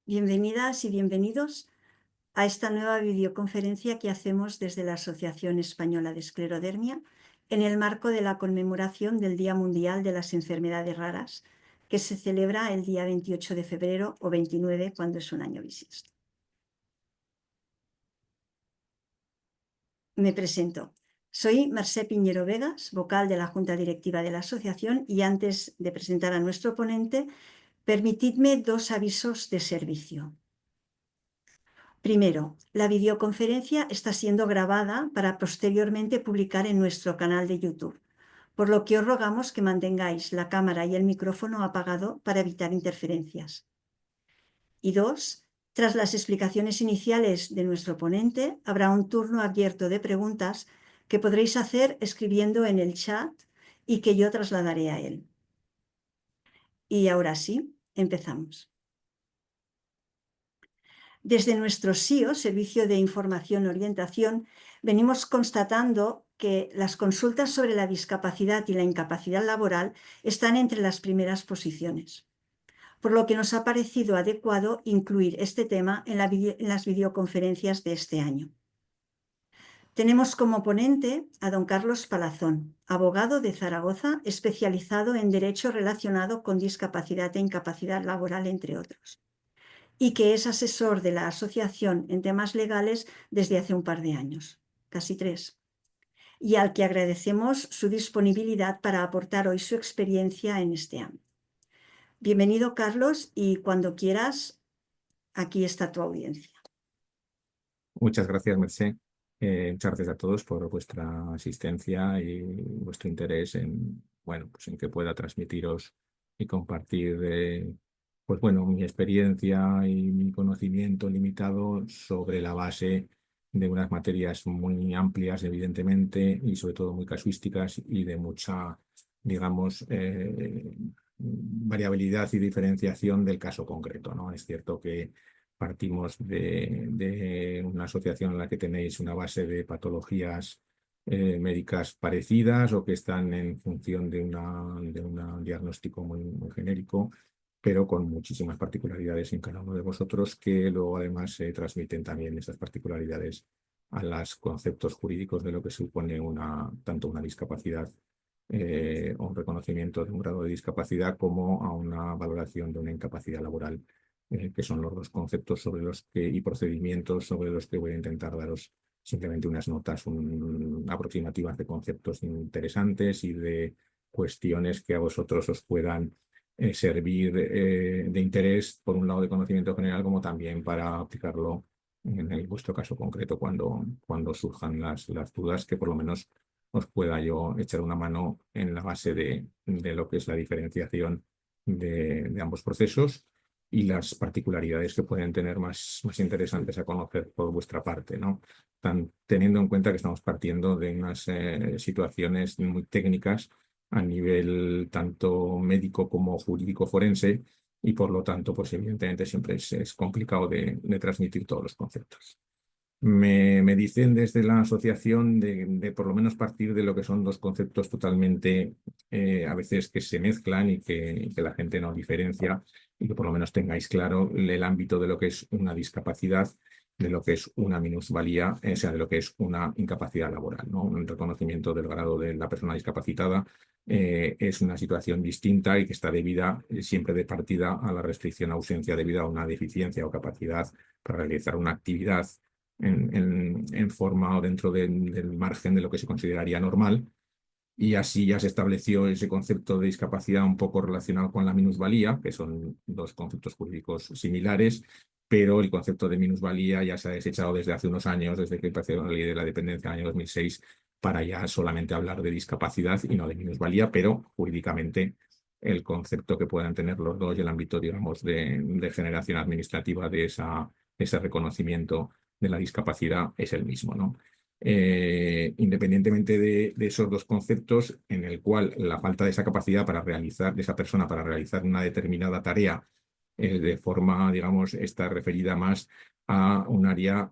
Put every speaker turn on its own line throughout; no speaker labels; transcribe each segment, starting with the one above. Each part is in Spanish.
Bienvenidas y bienvenidos a esta nueva videoconferencia que hacemos desde la Asociación Española de Esclerodermia en el marco de la conmemoración del Día Mundial de las Enfermedades Raras, que se celebra el día 28 de febrero o 29 cuando es un año bisiesto. Me presento. Soy Mercé Piñero Vegas, vocal de la Junta Directiva de la Asociación, y antes de presentar a nuestro ponente, permitidme dos avisos de servicio. Primero, la videoconferencia está siendo grabada para posteriormente publicar en nuestro canal de YouTube, por lo que os rogamos que mantengáis la cámara y el micrófono apagado para evitar interferencias. Y dos, tras las explicaciones iniciales de nuestro ponente, habrá un turno abierto de preguntas que podréis hacer escribiendo en el chat y que yo trasladaré a él. Y ahora sí, empezamos. Desde nuestro SIO, Servicio de Información y Orientación, venimos constatando que las consultas sobre la discapacidad y la incapacidad laboral están entre las primeras posiciones, por lo que nos ha parecido adecuado incluir este tema en las videoconferencias de este año. Tenemos como ponente a don Carlos Palazón, abogado de Zaragoza, especializado en Derecho relacionado con discapacidad e incapacidad laboral, entre otros, y que es asesor de la asociación en temas legales desde hace un par de años, casi 3, y al que agradecemos su disponibilidad para aportar hoy su experiencia en este ámbito. Bienvenido, Carlos, y cuando quieras, aquí está tu audiencia.
Muchas gracias, Mercé. Muchas gracias a todos por vuestra asistencia y vuestro interés en, pues en que pueda transmitiros y compartir mi experiencia y mi conocimiento limitado sobre la base de unas materias muy amplias, evidentemente, y sobre todo muy casuísticas y de mucha, digamos, variabilidad y diferenciación del caso concreto, ¿no? Es cierto que partimos de una asociación en la que tenéis una base de patologías médicas parecidas o que están en función de un diagnóstico muy genérico, pero con muchísimas particularidades en cada uno de vosotros, que luego además se transmiten también esas particularidades a los conceptos jurídicos de lo que supone tanto una discapacidad o un reconocimiento de un grado de discapacidad como a una valoración de una incapacidad laboral, que son los dos conceptos y procedimientos sobre los que voy a intentar daros simplemente unas notas aproximativas de conceptos interesantes y de cuestiones que a vosotros os puedan servir de interés, por un lado de conocimiento general, como también para aplicarlo en vuestro caso concreto cuando surjan las dudas, que por lo menos os pueda yo echar una mano en la base de lo que es la diferenciación de ambos procesos y las particularidades que pueden tener más interesantes a conocer por vuestra parte, ¿no? Teniendo en cuenta que estamos partiendo de unas situaciones muy técnicas a nivel tanto médico como jurídico forense, y por lo tanto, pues evidentemente siempre es complicado de transmitir todos los conceptos. Me dicen desde la asociación de por lo menos partir de lo que son dos conceptos totalmente a veces que se mezclan y que la gente no diferencia, y que por lo menos tengáis claro el ámbito de lo que es una discapacidad, de lo que es una minusvalía, o sea, de lo que es una incapacidad laboral, ¿no? Un reconocimiento del grado de la persona discapacitada es una situación distinta y que está debida siempre de partida a la restricción o ausencia debido a una deficiencia o capacidad para realizar una actividad en forma o dentro del margen de lo que se consideraría normal. Y así ya se estableció ese concepto de discapacidad un poco relacionado con la minusvalía, que son dos conceptos jurídicos similares, pero el concepto de minusvalía ya se ha desechado desde hace unos años, desde que empezó la ley de la dependencia en el año 2006, para ya solamente hablar de discapacidad y no de minusvalía, pero jurídicamente el concepto que puedan tener los dos y el ámbito, digamos, de generación administrativa de ese reconocimiento de la discapacidad es el mismo, ¿no? Independientemente de esos dos conceptos, en el cual la falta de esa capacidad de esa persona para realizar una determinada tarea de forma, digamos, está referida más a un área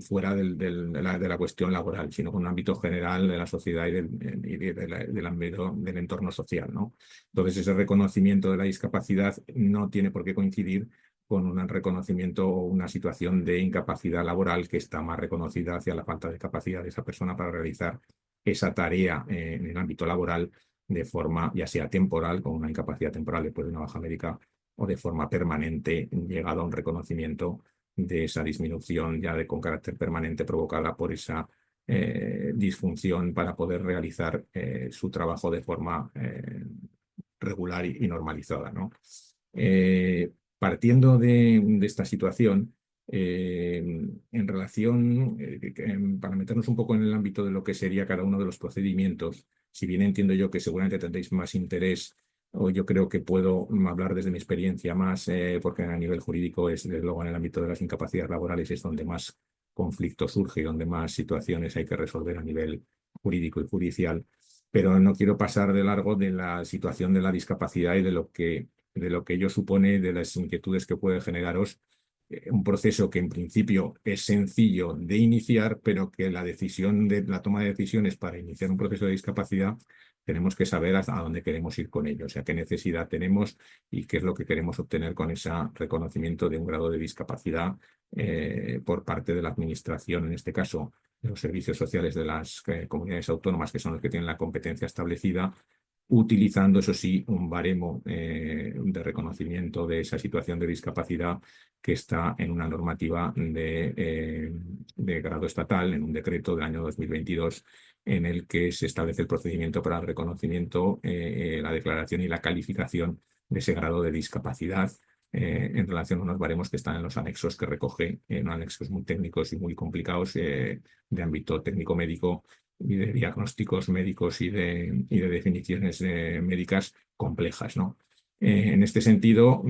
fuera de la cuestión laboral, sino con un ámbito general de la sociedad y del ámbito del entorno social, ¿no? Entonces, ese reconocimiento de la discapacidad no tiene por qué coincidir con un reconocimiento o una situación de incapacidad laboral que está más reconocida hacia la falta de capacidad de esa persona para realizar esa tarea en el ámbito laboral de forma ya sea temporal, con una incapacidad temporal después de una baja médica, o de forma permanente, llegado a un reconocimiento de esa disminución ya con carácter permanente provocada por esa disfunción para poder realizar su trabajo de forma regular y normalizada, ¿no? Partiendo de esta situación, en relación, para meternos un poco en el ámbito de lo que sería cada uno de los procedimientos, si bien entiendo yo que seguramente tendréis más interés, o yo creo que puedo hablar desde mi experiencia más, porque a nivel jurídico es, desde luego, en el ámbito de las incapacidades laborales es donde más conflicto surge y donde más situaciones hay que resolver a nivel jurídico y judicial, pero no quiero pasar de largo de la situación de la discapacidad y de lo que ello supone, de las inquietudes que puede generaros un proceso que en principio es sencillo de iniciar, pero que la decisión de la toma de decisiones para iniciar un proceso de discapacidad tenemos que saber a dónde queremos ir con ello, o sea, qué necesidad tenemos y qué es lo que queremos obtener con ese reconocimiento de un grado de discapacidad por parte de la Administración, en este caso de los servicios sociales de las comunidades autónomas, que son los que tienen la competencia establecida, utilizando, eso sí, un baremo de reconocimiento de esa situación de discapacidad que está en una normativa de grado estatal, en un decreto del año 2022, en el que se establece el procedimiento para el reconocimiento, la declaración y la calificación de ese grado de discapacidad en relación a unos baremos que están en los anexos que recoge, en anexos muy técnicos y muy complicados de ámbito técnico-médico y de diagnósticos médicos y de definiciones médicas complejas, ¿no? En este sentido,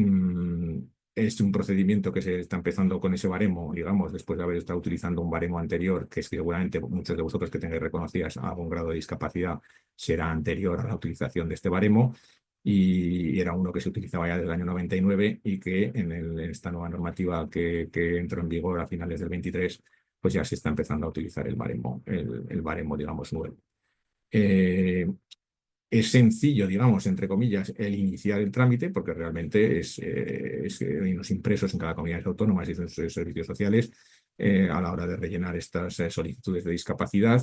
es un procedimiento que se está empezando con ese baremo, digamos, después de haber estado utilizando un baremo anterior, que seguramente muchos de vosotros que tengáis reconocidas algún grado de discapacidad será anterior a la utilización de este baremo, y era uno que se utilizaba ya desde el año 99 y que en esta nueva normativa que entró en vigor a finales del 23, pues ya se está empezando a utilizar el baremo, digamos, nuevo. Es sencillo, digamos, entre comillas, el iniciar el trámite, porque realmente hay unos impresos en cada comunidad autónoma y sus servicios sociales a la hora de rellenar estas solicitudes de discapacidad,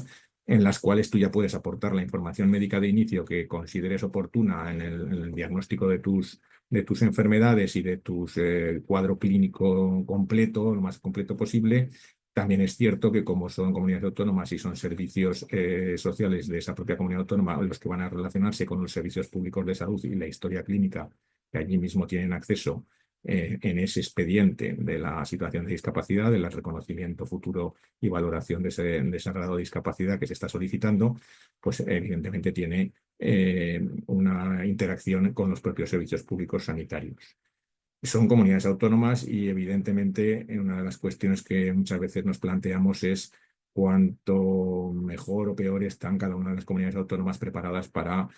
en las cuales tú ya puedes aportar la información médica de inicio que consideres oportuna en el diagnóstico de tus enfermedades y de tu cuadro clínico completo, lo más completo posible. También es cierto que como son comunidades autónomas y son servicios sociales de esa propia comunidad autónoma los que van a relacionarse con los servicios públicos de salud y la historia clínica que allí mismo tienen acceso en ese expediente de la situación de discapacidad, del reconocimiento futuro y valoración de ese grado de discapacidad que se está solicitando, pues evidentemente tiene una interacción con los propios servicios públicos sanitarios. Son comunidades autónomas y evidentemente una de las cuestiones que muchas veces nos planteamos es cuánto mejor o peor están cada una de las comunidades autónomas preparadas para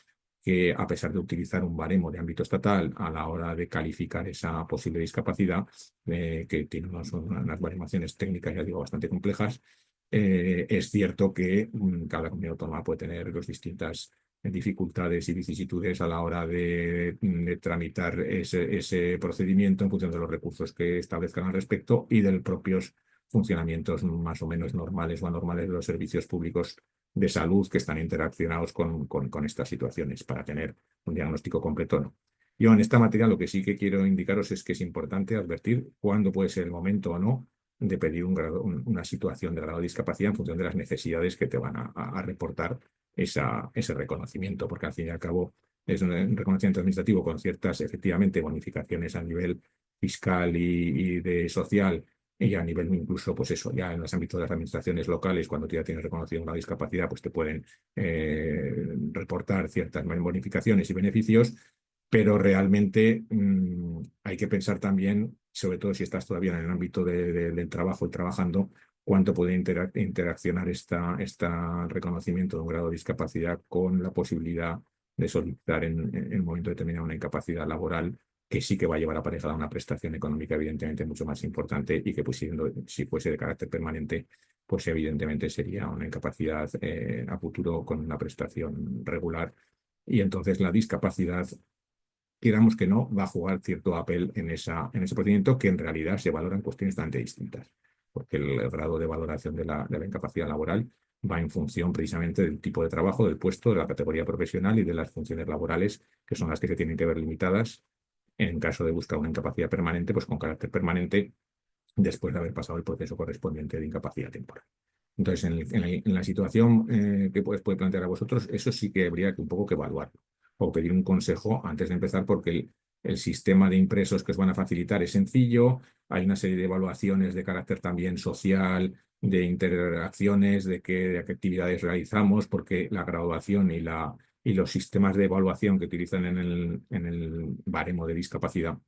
que, a pesar de utilizar un baremo de ámbito estatal a la hora de calificar esa posible discapacidad, que tiene unas baremaciones técnicas, ya digo, bastante complejas, es cierto que cada comunidad autónoma puede tener las distintas dificultades y vicisitudes a la hora de tramitar ese procedimiento en función de los recursos que establezcan al respecto y de los propios funcionamientos más o menos normales o anormales de los servicios públicos de salud que están interaccionados con estas situaciones para tener un diagnóstico completo, ¿no? Yo en esta materia lo que sí que quiero indicaros es que es importante advertir cuándo puede ser el momento o no de pedir una situación de grado de discapacidad en función de las necesidades que te van a reportar ese reconocimiento, porque al fin y al cabo es un reconocimiento administrativo con ciertas, efectivamente, bonificaciones a nivel fiscal y de social, y a nivel incluso, pues eso, ya en los ámbitos de las administraciones locales, cuando tú ya tienes reconocido una discapacidad, pues te pueden reportar ciertas bonificaciones y beneficios, pero realmente hay que pensar también, sobre todo si estás todavía en el ámbito del trabajo y trabajando, cuánto puede interaccionar este reconocimiento de un grado de discapacidad con la posibilidad de solicitar en un momento determinado una incapacidad laboral que sí que va a llevar aparejada una prestación económica evidentemente mucho más importante y que pues, si fuese de carácter permanente, pues evidentemente sería una incapacidad a futuro con una prestación regular. Y entonces la discapacidad queramos que no, va a jugar cierto papel en ese procedimiento, que en realidad se valoran cuestiones bastante distintas, porque el grado de valoración de la incapacidad laboral va en función precisamente del tipo de trabajo, del puesto, de la categoría profesional y de las funciones laborales, que son las que se tienen que ver limitadas en caso de buscar una incapacidad permanente, pues con carácter permanente, después de haber pasado el proceso correspondiente de incapacidad temporal. Entonces, en la situación que puede plantear a vosotros, eso sí que habría que un poco que evaluarlo o pedir un consejo antes de empezar, porque el sistema de impresos que os van a facilitar es sencillo, hay una serie de evaluaciones de carácter también social, de interacciones, de qué actividades realizamos, porque la graduación y los sistemas de evaluación que utilizan en el baremo de discapacidad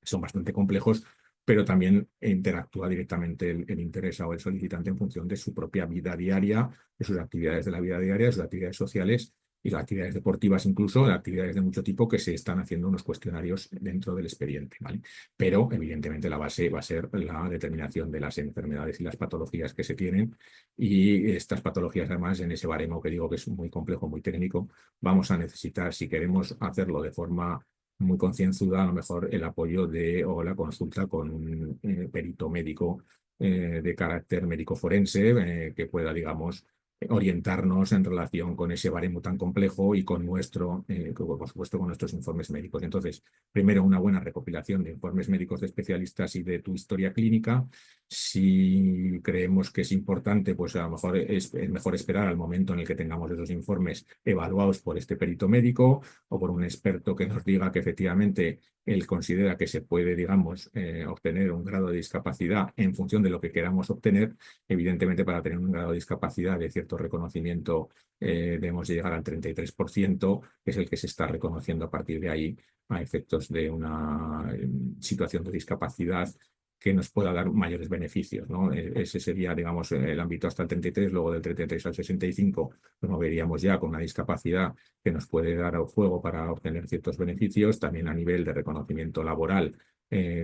son bastante complejos, pero también interactúa directamente el interesado o el solicitante en función de su propia vida diaria, de sus actividades de la vida diaria, de sus actividades sociales y las actividades deportivas, incluso actividades de mucho tipo, que se están haciendo unos cuestionarios dentro del expediente, ¿vale? Pero evidentemente la base va a ser la determinación de las enfermedades y las patologías que se tienen, y estas patologías, además, en ese baremo que digo que es muy complejo, muy técnico, vamos a necesitar, si queremos hacerlo de forma muy concienzuda, a lo mejor el apoyo o la consulta con un perito médico de carácter médico forense, que pueda, digamos, orientarnos en relación con ese baremo tan complejo y con por supuesto, con nuestros informes médicos. Entonces, primero, una buena recopilación de informes médicos de especialistas y de tu historia clínica. Si creemos que es importante, pues a lo mejor es mejor esperar al momento en el que tengamos esos informes evaluados por este perito médico o por un experto que nos diga que efectivamente él considera que se puede, digamos, obtener un grado de discapacidad en función de lo que queramos obtener. Evidentemente, para tener un grado de discapacidad de cierto reconocimiento, debemos llegar al 33%, que es el que se está reconociendo a partir de ahí a efectos de una situación de discapacidad que nos pueda dar mayores beneficios, ¿no? Ese sería, digamos, el ámbito hasta el 33, luego del 33 al 65 nos moveríamos ya con una discapacidad que nos puede dar el juego para obtener ciertos beneficios. También a nivel de reconocimiento laboral,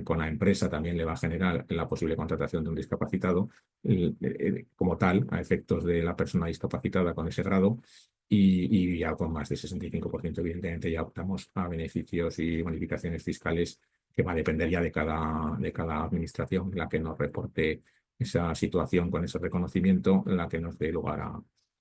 con la empresa también le va a generar la posible contratación de un discapacitado como tal, a efectos de la persona discapacitada con ese grado, y ya con más de 65%, evidentemente, ya optamos a beneficios y bonificaciones fiscales, que va a depender ya de cada administración la que nos reporte esa situación con ese reconocimiento, la que nos dé lugar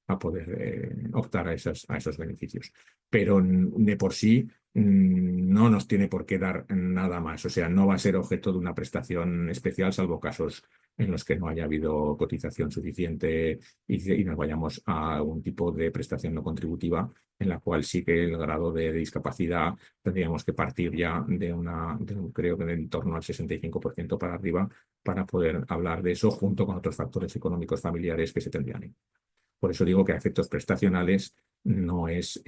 a poder optar a esos beneficios. Pero de por sí no nos tiene por qué dar nada más. O sea, no va a ser objeto de una prestación especial, salvo casos en los que no haya habido cotización suficiente y nos vayamos a algún tipo de prestación no contributiva, en la cual sí que el grado de discapacidad tendríamos que partir ya creo que de en torno al 65% para arriba, para poder hablar de eso junto con otros factores económicos familiares que se tendrían. Por eso digo que a efectos prestacionales no es,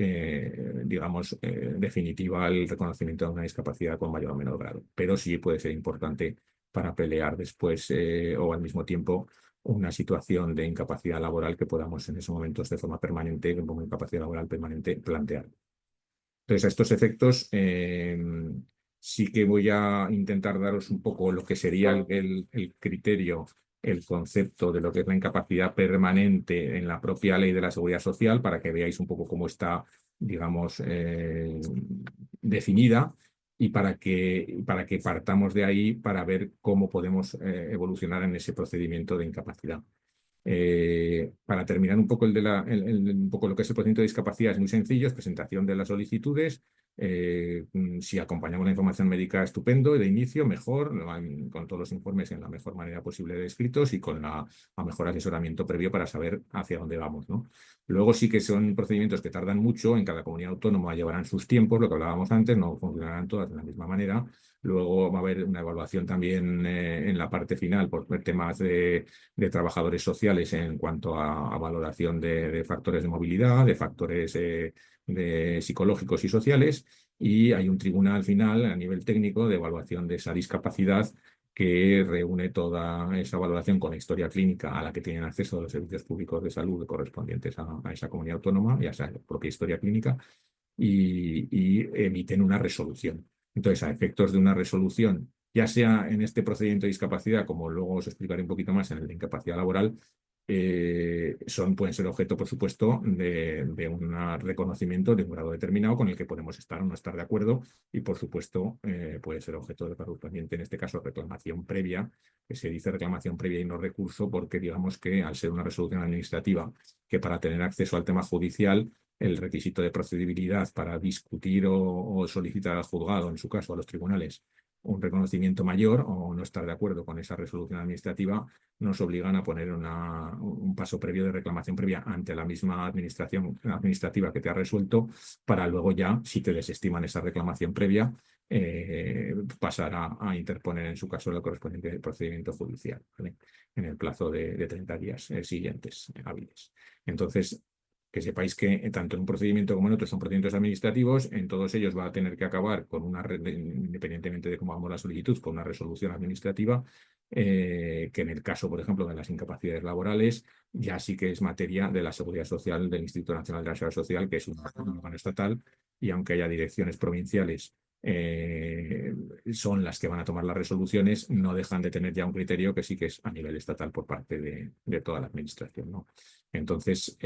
digamos, definitiva el reconocimiento de una discapacidad con mayor o menor grado, pero sí puede ser importante para pelear después o al mismo tiempo una situación de incapacidad laboral que podamos en esos momentos de forma permanente, como incapacidad laboral permanente, plantear. Entonces, a estos efectos, sí que voy a intentar daros un poco lo que sería el criterio, el concepto de lo que es la incapacidad permanente en la propia ley de la seguridad social, para que veáis un poco cómo está, digamos, definida, y para que partamos de ahí para ver cómo podemos evolucionar en ese procedimiento de incapacidad. Para terminar un poco, un poco lo que es el procedimiento de discapacidad, es muy sencillo: es presentación de las solicitudes. Si acompañamos la información médica, estupendo, de inicio, mejor, con todos los informes en la mejor manera posible descritos y con a mejor asesoramiento previo para saber hacia dónde vamos, ¿no? Luego sí que son procedimientos que tardan mucho, en cada comunidad autónoma llevarán sus tiempos, lo que hablábamos antes, no funcionarán todas de la misma manera. Luego va a haber una evaluación también en la parte final por temas de trabajadores sociales en cuanto a valoración de factores de movilidad, de factores de psicológicos y sociales, y hay un tribunal final a nivel técnico de evaluación de esa discapacidad, que reúne toda esa valoración con la historia clínica a la que tienen acceso los servicios públicos de salud correspondientes a esa comunidad autónoma y a esa propia historia clínica, y emiten una resolución. Entonces, a efectos de una resolución, ya sea en este procedimiento de discapacidad, como luego os explicaré un poquito más en el de incapacidad laboral, pueden ser objeto, por supuesto, de un reconocimiento de un grado determinado con el que podemos estar o no estar de acuerdo y, por supuesto, puede ser objeto de reconocimiento, en este caso, reclamación previa, que se dice reclamación previa y no recurso, porque digamos que al ser una resolución administrativa, que para tener acceso al tema judicial, el requisito de procedibilidad para discutir o solicitar al juzgado, en su caso a los tribunales, un reconocimiento mayor o no estar de acuerdo con esa resolución administrativa, nos obligan a poner un paso previo de reclamación previa ante la misma administración administrativa que te ha resuelto, para luego ya, si te desestiman esa reclamación previa, pasar a interponer en su caso el correspondiente procedimiento judicial, ¿vale? En el plazo de 30 días siguientes hábiles. Entonces, que sepáis que tanto en un procedimiento como en otros son procedimientos administrativos, en todos ellos va a tener que acabar con independientemente de cómo hagamos la solicitud, con una resolución administrativa, que en el caso, por ejemplo, de las incapacidades laborales, ya sí que es materia de la Seguridad Social del Instituto Nacional de la Seguridad Social, que es un órgano estatal, y aunque haya direcciones provinciales, son las que van a tomar las resoluciones, no dejan de tener ya un criterio que sí que es a nivel estatal por parte de toda la administración, ¿no? Entonces,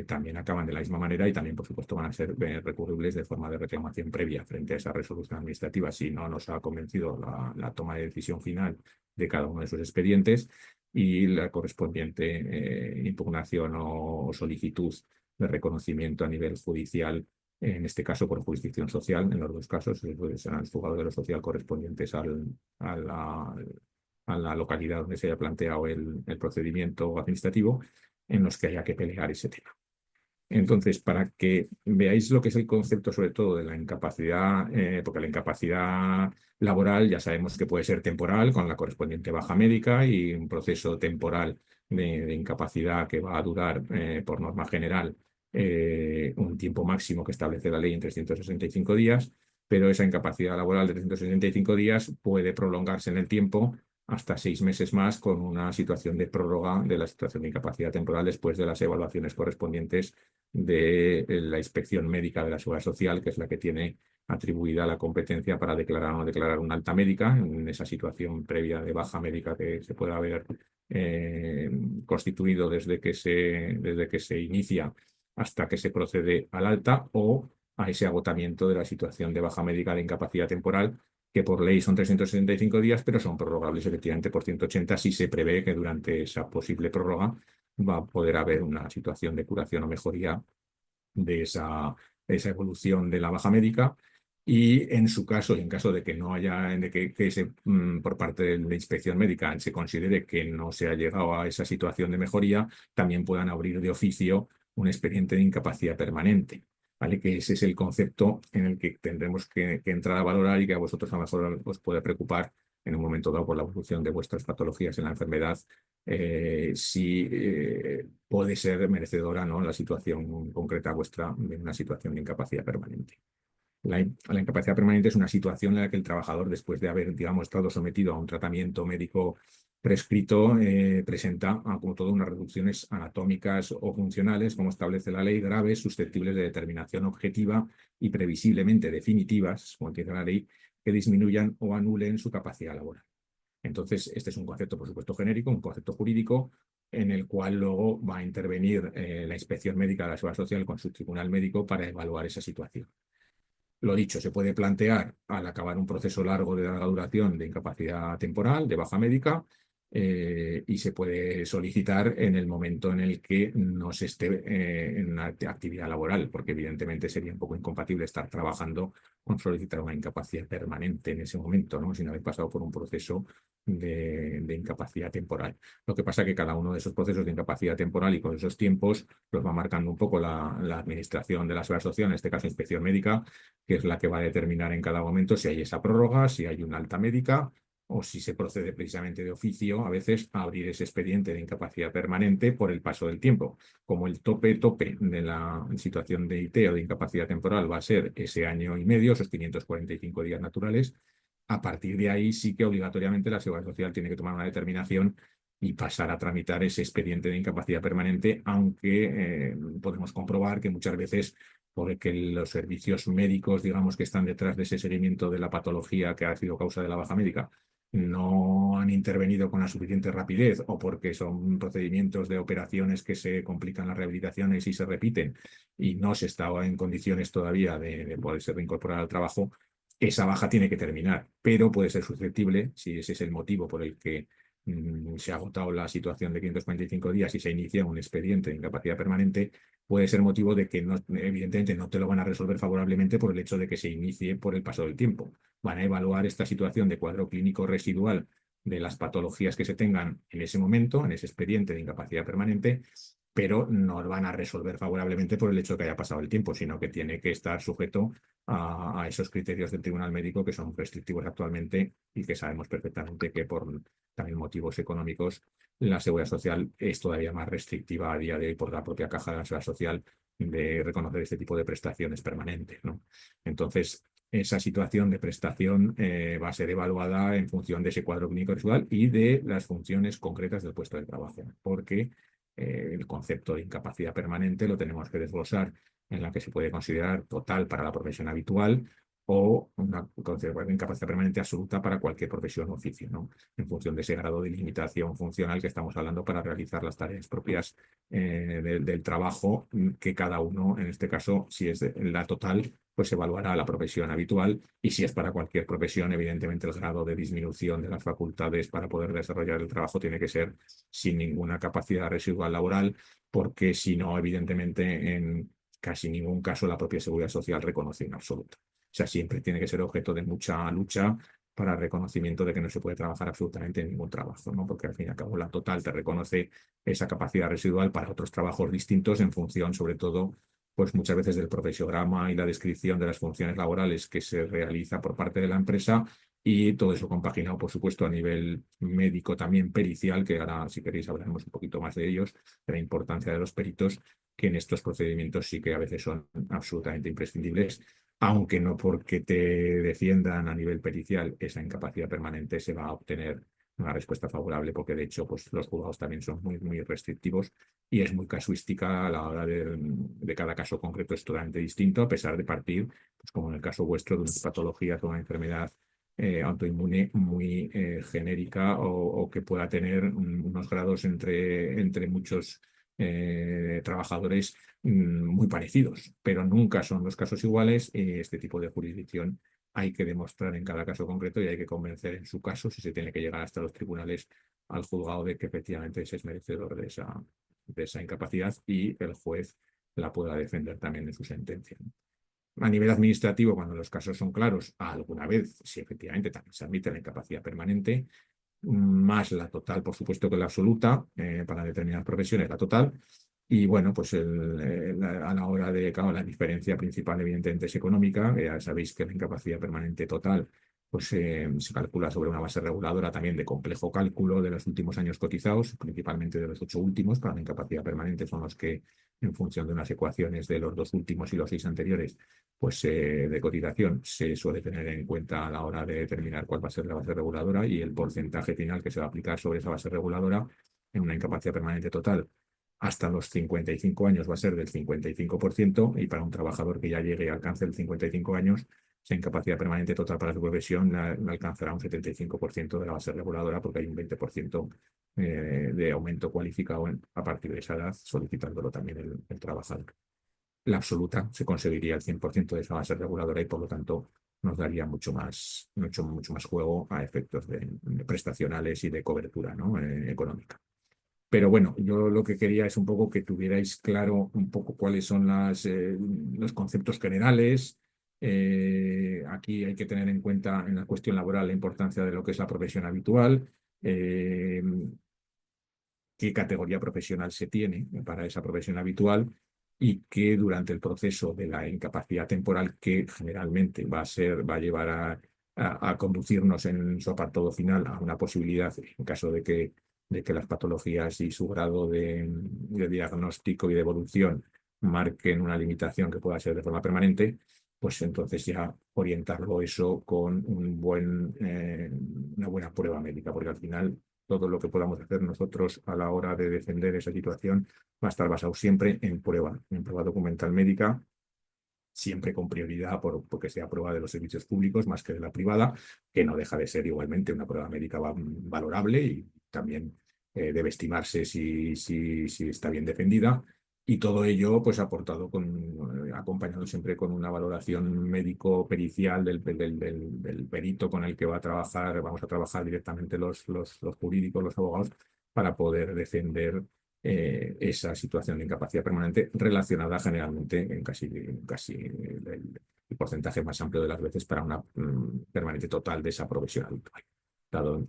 también acaban de la misma manera y también, por supuesto, van a ser recurribles de forma de reclamación previa frente a esa resolución administrativa si no nos ha convencido la toma de decisión final de cada uno de esos expedientes, y la correspondiente impugnación o solicitud de reconocimiento a nivel judicial, en este caso por jurisdicción social, en los dos casos, serán los juzgados de lo social correspondientes a la localidad donde se haya planteado el procedimiento administrativo, en los que haya que pelear ese tema. Entonces, para que veáis lo que es el concepto sobre todo de la incapacidad, porque la incapacidad laboral ya sabemos que puede ser temporal con la correspondiente baja médica y un proceso temporal de incapacidad que va a durar, por norma general, un tiempo máximo que establece la ley en 365 días, pero esa incapacidad laboral de 365 días puede prolongarse en el tiempo hasta 6 meses más, con una situación de prórroga de la situación de incapacidad temporal después de las evaluaciones correspondientes de la inspección médica de la Seguridad Social, que es la que tiene atribuida la competencia para declarar o no declarar una alta médica en esa situación previa de baja médica que se puede haber constituido desde que se inicia hasta que se procede al alta, o a ese agotamiento de la situación de baja médica de incapacidad temporal, que por ley son 365 días, pero son prorrogables efectivamente por 180 si se prevé que durante esa posible prórroga va a poder haber una situación de curación o mejoría de esa evolución de la baja médica. Y en su caso, y en caso de que no haya, por parte de la inspección médica se considere que no se ha llegado a esa situación de mejoría, también puedan abrir de oficio un expediente de incapacidad permanente, ¿vale? Que ese es el concepto en el que tendremos que entrar a valorar y que a vosotros a lo mejor os puede preocupar en un momento dado por la evolución de vuestras patologías en la enfermedad, si puede ser merecedora, ¿no?, la situación concreta vuestra de una situación de incapacidad permanente. La incapacidad permanente es una situación en la que el trabajador, después de haber, digamos, estado sometido a un tratamiento médico prescrito, presenta como todo unas reducciones anatómicas o funcionales, como establece la ley, graves, susceptibles de determinación objetiva y previsiblemente definitivas, como dice la ley, que disminuyan o anulen su capacidad laboral. Entonces, este es un concepto, por supuesto, genérico, un concepto jurídico, en el cual luego va a intervenir la inspección médica de la Seguridad Social con su tribunal médico para evaluar esa situación. Lo dicho, se puede plantear al acabar un proceso largo de larga duración de incapacidad temporal, de baja médica, y se puede solicitar en el momento en el que no se esté en una actividad laboral, porque evidentemente sería un poco incompatible estar trabajando con solicitar una incapacidad permanente en ese momento, ¿no?, sin haber pasado por un proceso de incapacidad temporal. Lo que pasa es que cada uno de esos procesos de incapacidad temporal y con esos tiempos los va marcando un poco la administración de la Seguridad Social, en este caso inspección médica, que es la que va a determinar en cada momento si hay esa prórroga, si hay una alta médica o si se procede precisamente de oficio, a veces, a abrir ese expediente de incapacidad permanente por el paso del tiempo. Como el tope de la situación de IT o de incapacidad temporal va a ser ese año y medio, esos 545 días naturales, a partir de ahí sí que obligatoriamente la Seguridad Social tiene que tomar una determinación y pasar a tramitar ese expediente de incapacidad permanente, aunque podemos comprobar que muchas veces, porque los servicios médicos, digamos, que están detrás de ese seguimiento de la patología que ha sido causa de la baja médica, no han intervenido con la suficiente rapidez o porque son procedimientos de operaciones que se complican las rehabilitaciones y se repiten y no se está en condiciones todavía de poderse reincorporar al trabajo, esa baja tiene que terminar, pero puede ser susceptible, si ese es el motivo por el que se ha agotado la situación de 545 días y se inicia un expediente de incapacidad permanente, puede ser motivo de que no, evidentemente no te lo van a resolver favorablemente por el hecho de que se inicie por el paso del tiempo. Van a evaluar esta situación de cuadro clínico residual de las patologías que se tengan en ese momento, en ese expediente de incapacidad permanente, pero no van a resolver favorablemente por el hecho de que haya pasado el tiempo, sino que tiene que estar sujeto a esos criterios del Tribunal Médico que son restrictivos actualmente y que sabemos perfectamente que por también motivos económicos la Seguridad Social es todavía más restrictiva a día de hoy por la propia Caja de la Seguridad Social de reconocer este tipo de prestaciones permanentes, ¿no? Entonces, esa situación de prestación va a ser evaluada en función de ese cuadro clínico residual y de las funciones concretas del puesto de trabajo, porque el concepto de incapacidad permanente lo tenemos que desglosar en la que se puede considerar total para la profesión habitual o una incapacidad permanente absoluta para cualquier profesión o oficio, ¿no? En función de ese grado de limitación funcional que estamos hablando para realizar las tareas propias del trabajo, que cada uno, en este caso, si es la total, pues evaluará la profesión habitual y si es para cualquier profesión, evidentemente el grado de disminución de las facultades para poder desarrollar el trabajo tiene que ser sin ninguna capacidad residual laboral, porque si no, evidentemente, en casi ningún caso la propia Seguridad Social reconoce en absoluto. O sea, siempre tiene que ser objeto de mucha lucha para el reconocimiento de que no se puede trabajar absolutamente en ningún trabajo, ¿no? Porque al fin y al cabo la total te reconoce esa capacidad residual para otros trabajos distintos en función, sobre todo, pues muchas veces del profesiograma y la descripción de las funciones laborales que se realiza por parte de la empresa y todo eso compaginado, por supuesto, a nivel médico también pericial, que ahora, si queréis, hablaremos un poquito más de ellos, de la importancia de los peritos, que en estos procedimientos sí que a veces son absolutamente imprescindibles, aunque no porque te defiendan a nivel pericial esa incapacidad permanente se va a obtener una respuesta favorable, porque de hecho pues, los juzgados también son muy restrictivos y es muy casuística a la hora de cada caso concreto, es totalmente distinto, a pesar de partir, pues, como en el caso vuestro, de una patología o una enfermedad autoinmune muy genérica o que pueda tener unos grados entre muchos trabajadores muy parecidos, pero nunca son los casos iguales. Este tipo de jurisdicción hay que demostrar en cada caso concreto y hay que convencer en su caso, si se tiene que llegar hasta los tribunales, al juzgado de que efectivamente ese es merecedor de esa incapacidad y el juez la pueda defender también en su sentencia. A nivel administrativo, cuando los casos son claros, alguna vez, si efectivamente también se admite la incapacidad permanente, más la total, por supuesto que la absoluta, para determinadas profesiones la total. Y bueno, pues a la hora de, claro, la diferencia principal evidentemente es económica. Ya sabéis que la incapacidad permanente total pues, se calcula sobre una base reguladora también de complejo cálculo de los últimos años cotizados, principalmente de los 8 últimos, para la incapacidad permanente son los que, en función de unas ecuaciones de los 2 últimos y los 6 anteriores, pues de cotización se suele tener en cuenta a la hora de determinar cuál va a ser la base reguladora y el porcentaje final que se va a aplicar sobre esa base reguladora en una incapacidad permanente total. Hasta los 55 años va a ser del 55% y para un trabajador que ya llegue y alcance el 55 años, esa incapacidad permanente total para su profesión la alcanzará un 75% de la base reguladora porque hay un 20% de aumento cualificado a partir de esa edad, solicitándolo también el trabajador. La absoluta se conseguiría el 100% de esa base reguladora y por lo tanto nos daría mucho más juego a efectos de prestacionales y de cobertura, ¿no? Económica. Pero bueno, yo lo que quería es un poco que tuvierais claro un poco cuáles son los conceptos generales. Aquí hay que tener en cuenta en la cuestión laboral la importancia de lo que es la profesión habitual, qué categoría profesional se tiene para esa profesión habitual y que durante el proceso de la incapacidad temporal, que generalmente va a llevar a conducirnos en su apartado final a una posibilidad, en caso de que las patologías y su grado de diagnóstico y de evolución marquen una limitación que pueda ser de forma permanente, pues entonces ya orientarlo eso con una buena prueba médica, porque al final todo lo que podamos hacer nosotros a la hora de defender esa situación va a estar basado siempre en prueba documental médica siempre con prioridad porque sea prueba de los servicios públicos más que de la privada, que no deja de ser igualmente una prueba médica valorable y también debe estimarse si está bien defendida. Y todo ello, pues, acompañado siempre con una valoración médico-pericial del perito con el que vamos a trabajar directamente los jurídicos, los abogados, para poder defender esa situación de incapacidad permanente relacionada generalmente en casi el porcentaje más amplio de las veces para una permanente total de esa profesión habitual.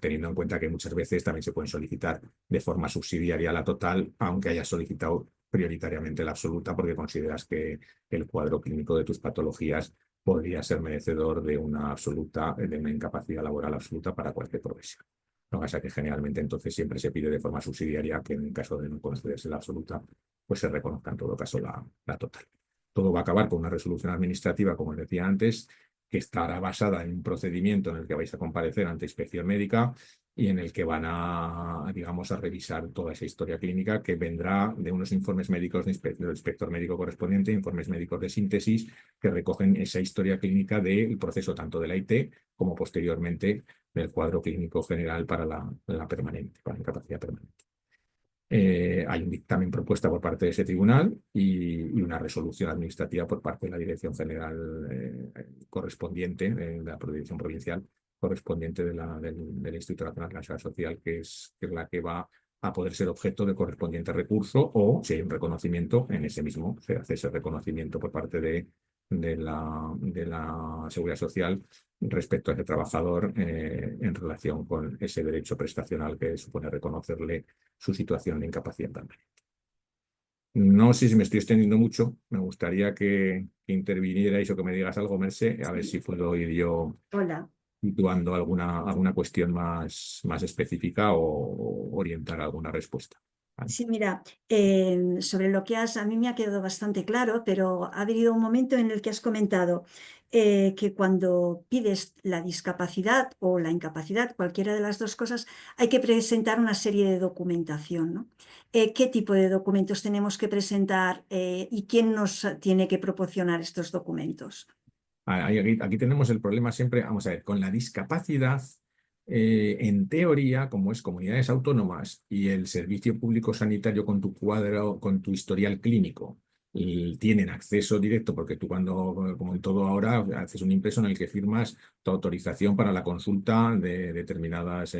Teniendo en cuenta que muchas veces también se pueden solicitar de forma subsidiaria la total, aunque hayas solicitado prioritariamente la absoluta porque consideras que el cuadro clínico de tus patologías podría ser merecedor de una incapacidad laboral absoluta para cualquier profesión. Lo que pasa es que generalmente entonces siempre se pide de forma subsidiaria que en el caso de no concederse la absoluta, pues se reconozca en todo caso la total. Todo va a acabar con una resolución administrativa, como os decía antes, que estará basada en un procedimiento en el que vais a comparecer ante inspección médica y en el que van digamos, a revisar toda esa historia clínica que vendrá de unos informes médicos del inspector médico correspondiente, informes médicos de síntesis que recogen esa historia clínica del proceso tanto de la IT como posteriormente del cuadro clínico general para la permanente, para la incapacidad permanente. Hay un dictamen propuesta por parte de ese tribunal y una resolución administrativa por parte de la Dirección General correspondiente, de la Dirección Provincial correspondiente del Instituto Nacional de la Seguridad Social, que es la que va a poder ser objeto de correspondiente recurso, o si hay un reconocimiento, en ese mismo se hace ese reconocimiento por parte de la Seguridad Social respecto a ese trabajador en relación con ese derecho prestacional que supone reconocerle su situación de incapacidad permanente. No sé si me estoy extendiendo mucho, me gustaría que intervinierais o que me digas algo, Mercè, a ver si puedo ir yo
Hola.
situando alguna cuestión más específica o orientar alguna respuesta. ¿Vale?
Sí, mira, sobre lo que a mí me ha quedado bastante claro, pero ha habido un momento en el que has comentado que cuando pides la discapacidad o la incapacidad, cualquiera de las dos cosas, hay que presentar una serie de documentación, ¿no? ¿Qué tipo de documentos tenemos que presentar y quién nos tiene que proporcionar estos documentos?
Aquí tenemos el problema siempre, vamos a ver, con la discapacidad, en teoría, como es comunidades autónomas y el servicio público sanitario con tu cuadro, con tu historial clínico, y tienen acceso directo, porque tú como en todo ahora, haces un impreso en el que firmas tu autorización para la consulta de determinadas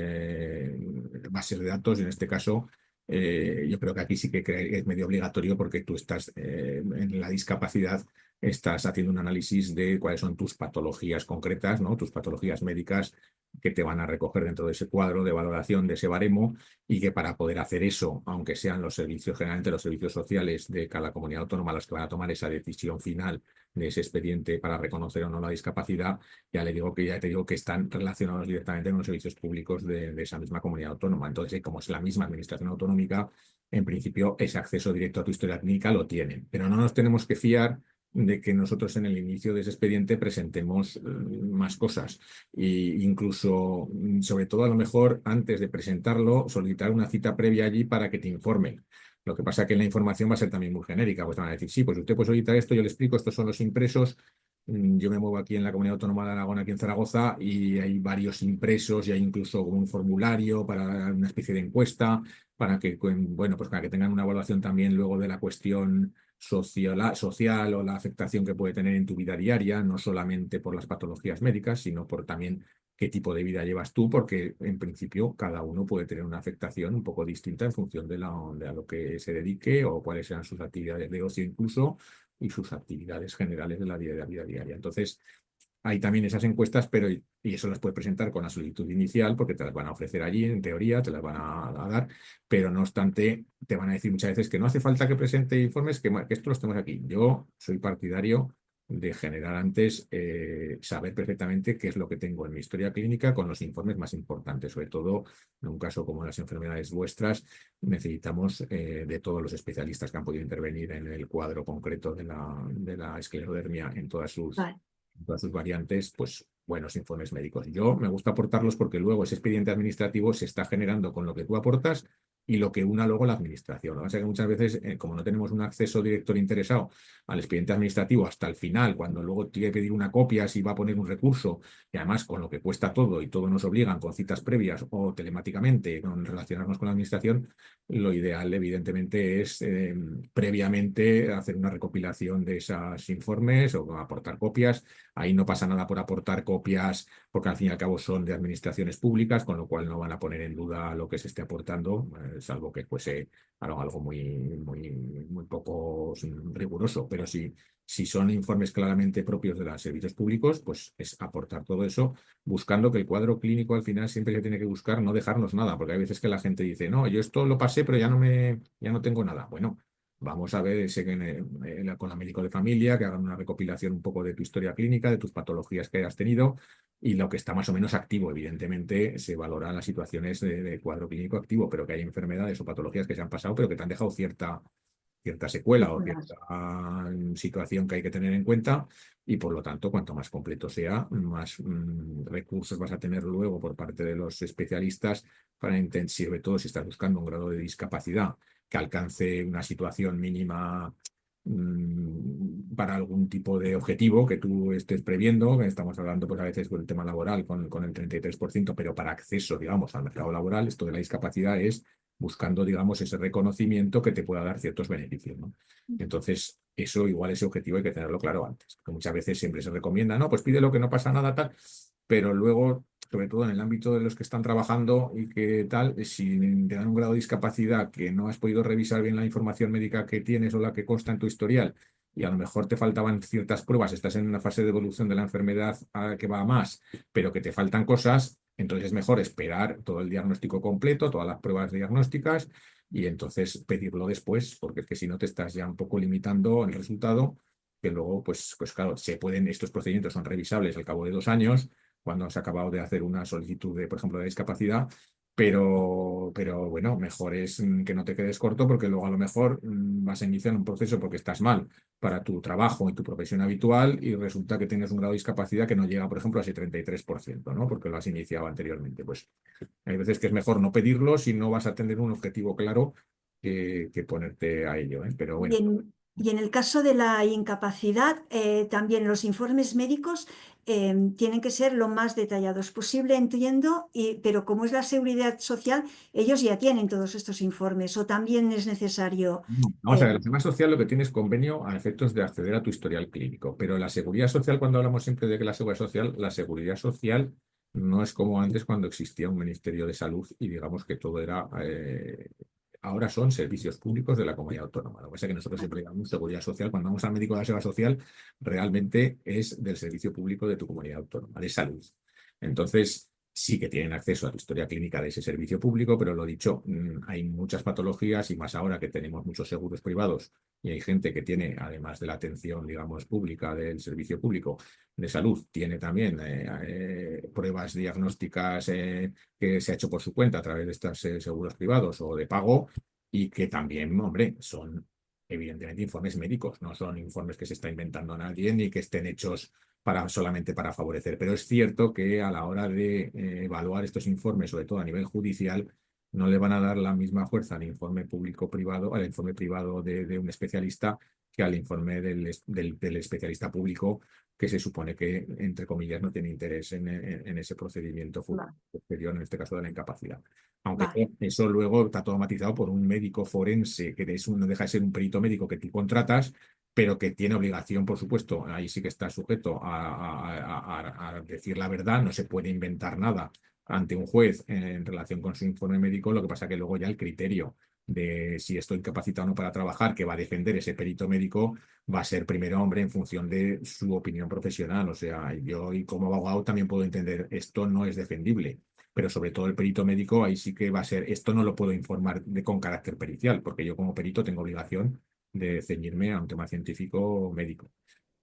bases de datos, en este caso. Yo creo que aquí sí que es medio obligatorio porque tú estás en la discapacidad, estás haciendo un análisis de cuáles son tus patologías concretas, ¿no? Tus patologías médicas que te van a recoger dentro de ese cuadro de valoración, de ese baremo, y que para poder hacer eso, aunque sean los servicios, generalmente los servicios sociales de cada comunidad autónoma los que van a tomar esa decisión final de ese expediente para reconocer o no la discapacidad, ya te digo que están relacionados directamente con los servicios públicos de esa misma comunidad autónoma. Entonces, como es la misma administración autonómica, en principio ese acceso directo a tu historia clínica lo tienen, pero no nos tenemos que fiar de que nosotros en el inicio de ese expediente presentemos más cosas e incluso, sobre todo a lo mejor antes de presentarlo, solicitar una cita previa allí para que te informen. Lo que pasa es que la información va a ser también muy genérica, pues van a decir, sí, pues usted puede solicitar esto, yo le explico, estos son los impresos. Yo me muevo aquí en la Comunidad Autónoma de Aragón, aquí en Zaragoza, y hay varios impresos y hay incluso un formulario para una especie de encuesta para que, bueno, pues para que tengan una evaluación también luego de la cuestión social o la afectación que puede tener en tu vida diaria, no solamente por las patologías médicas, sino por también qué tipo de vida llevas tú, porque en principio cada uno puede tener una afectación un poco distinta en función de a lo que se dedique o cuáles sean sus actividades de ocio incluso y sus actividades generales de la vida diaria. Entonces, hay también esas encuestas, y eso las puedes presentar con la solicitud inicial porque te las van a ofrecer allí, en teoría, te las van a dar, pero no obstante, te van a decir muchas veces que no hace falta que presente informes, que esto los tenemos aquí. Yo soy partidario de generar antes, saber perfectamente qué es lo que tengo en mi historia clínica con los informes más importantes, sobre todo en un caso como las enfermedades vuestras, necesitamos de todos los especialistas que han podido intervenir en el cuadro concreto de la esclerodermia en todas sus
Vale.
variantes, pues buenos informes médicos. Yo me gusta aportarlos porque luego ese expediente administrativo se está generando con lo que tú aportas y lo que una luego la administración. Lo que pasa es que muchas veces, como no tenemos un acceso directo al interesado al expediente administrativo hasta el final, cuando luego tiene que pedir una copia, si va a poner un recurso, y además con lo que cuesta todo y todo nos obligan con citas previas o telemáticamente con relacionarnos con la administración, lo ideal evidentemente es previamente hacer una recopilación de esos informes o aportar copias. Ahí no pasa nada por aportar copias porque al fin y al cabo son de administraciones públicas, con lo cual no van a poner en duda lo que se esté aportando, salvo que fuese algo muy poco riguroso. Pero si son informes claramente propios de los servicios públicos, pues es aportar todo eso, buscando que el cuadro clínico al final siempre se tiene que buscar no dejarnos nada, porque hay veces que la gente dice, no, yo esto lo pasé, pero ya no tengo nada. Bueno, vamos a ver con la médico de familia, que hagan una recopilación un poco de tu historia clínica, de tus patologías que hayas tenido y lo que está más o menos activo. Evidentemente, se valoran las situaciones de cuadro clínico activo, pero que hay enfermedades o patologías que se han pasado, pero que te han dejado cierta secuela o cierta situación que hay que tener en cuenta y por lo tanto, cuanto más completo sea, más recursos vas a tener luego por parte de los especialistas para sobre todo si estás buscando un grado de discapacidad que alcance una situación mínima para algún tipo de objetivo que tú estés previendo, que estamos hablando pues a veces con el tema laboral con el 33%, pero para acceso, digamos, al mercado laboral, esto de la discapacidad es buscando, digamos, ese reconocimiento que te pueda dar ciertos beneficios, ¿no? Entonces, eso igual, ese objetivo hay que tenerlo claro antes, porque muchas veces siempre se recomienda, no, pues pídelo que no pasa nada, tal, pero luego, sobre todo en el ámbito de los que están trabajando y que tal, si te dan un grado de discapacidad que no has podido revisar bien la información médica que tienes o la que consta en tu historial, y a lo mejor te faltaban ciertas pruebas, estás en una fase de evolución de la enfermedad que va a más, pero que te faltan cosas, entonces es mejor esperar todo el diagnóstico completo, todas las pruebas diagnósticas y entonces pedirlo después, porque es que si no te estás ya un poco limitando el resultado, que luego, pues claro, estos procedimientos son revisables al cabo de 2 años, cuando has acabado de hacer una solicitud de, por ejemplo, de discapacidad, pero bueno, mejor es que no te quedes corto porque luego a lo mejor vas a iniciar un proceso porque estás mal para tu trabajo y tu profesión habitual y resulta que tienes un grado de discapacidad que no llega, por ejemplo, a ese 33%, ¿no? Porque lo has iniciado anteriormente. Pues hay veces que es mejor no pedirlo si no vas a tener un objetivo claro que ponerte a ello, ¿eh? Pero
Y
bueno.
en el caso de la incapacidad, también los informes médicos tienen que ser lo más detallados posible, entiendo, pero como es la seguridad social, ellos ya tienen todos estos informes o también es necesario.
No, vamos a ver, la seguridad social lo que tiene es convenio a efectos de acceder a tu historial clínico, pero la seguridad social, cuando hablamos siempre de que la seguridad social no es como antes cuando existía un Ministerio de Salud y digamos que todo era, ahora son servicios públicos de la comunidad autónoma. Lo que pasa es que nosotros siempre llamamos seguridad social, cuando vamos al médico de la seguridad social, realmente es del servicio público de tu comunidad autónoma, de salud. Entonces, sí que tienen acceso a la historia clínica de ese servicio público, pero lo dicho, hay muchas patologías y más ahora que tenemos muchos seguros privados y hay gente que tiene, además de la atención, digamos, pública del servicio público de salud, tiene también pruebas diagnósticas que se ha hecho por su cuenta a través de estos seguros privados o de pago y que también, hombre, son evidentemente informes médicos, no son informes que se está inventando nadie ni que estén hechos solamente para favorecer. Pero es cierto que a la hora de evaluar estos informes, sobre todo a nivel judicial, no le van a dar la misma fuerza al informe público-privado, al informe privado de un especialista que al informe del especialista público que se supone que, entre comillas, no tiene interés en ese procedimiento
Vale,
posterior, en este caso de la incapacidad. Aunque
vale,
eso luego está todo matizado por un médico forense, que no deja de ser un perito médico que tú contratas, pero que tiene obligación, por supuesto, ahí sí que está sujeto a decir la verdad, no se puede inventar nada ante un juez en relación con su informe médico, lo que pasa que luego ya el criterio de si estoy capacitado o no para trabajar, que va a defender ese perito médico, va a ser primero, hombre, en función de su opinión profesional. O sea, yo y como abogado también puedo entender, esto no es defendible, pero sobre todo el perito médico, ahí sí que va a ser, esto no lo puedo informar con carácter pericial, porque yo como perito tengo obligación de ceñirme a un tema científico médico.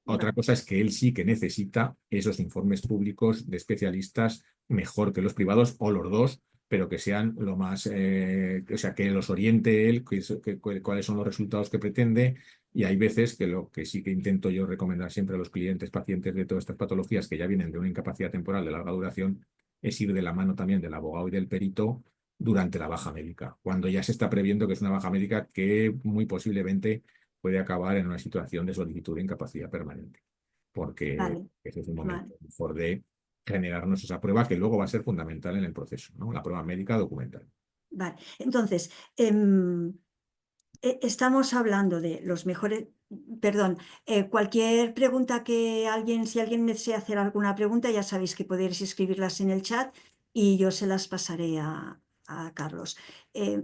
Otra
vale.
cosa es que él sí que necesita esos informes públicos de especialistas mejor que los privados o los dos, pero que sean lo más, o sea, que los oriente él, cuáles son los resultados que pretende. Y hay veces que lo que sí que intento yo recomendar siempre a los clientes, pacientes de todas estas patologías que ya vienen de una incapacidad temporal de larga duración, es ir de la mano también del abogado y del perito durante la baja médica, cuando ya se está previendo que es una baja médica que muy posiblemente puede acabar en una situación de solicitud de incapacidad permanente, porque
Vale,
ese es el
vale,
momento mejor de generarnos esa prueba que luego va a ser fundamental en el proceso, ¿no? La prueba médica documental.
vale. Entonces, estamos hablando de los mejores, perdón, cualquier pregunta que alguien, si alguien desea hacer alguna pregunta, ya sabéis que podéis escribirlas en el chat y yo se las pasaré a Carlos.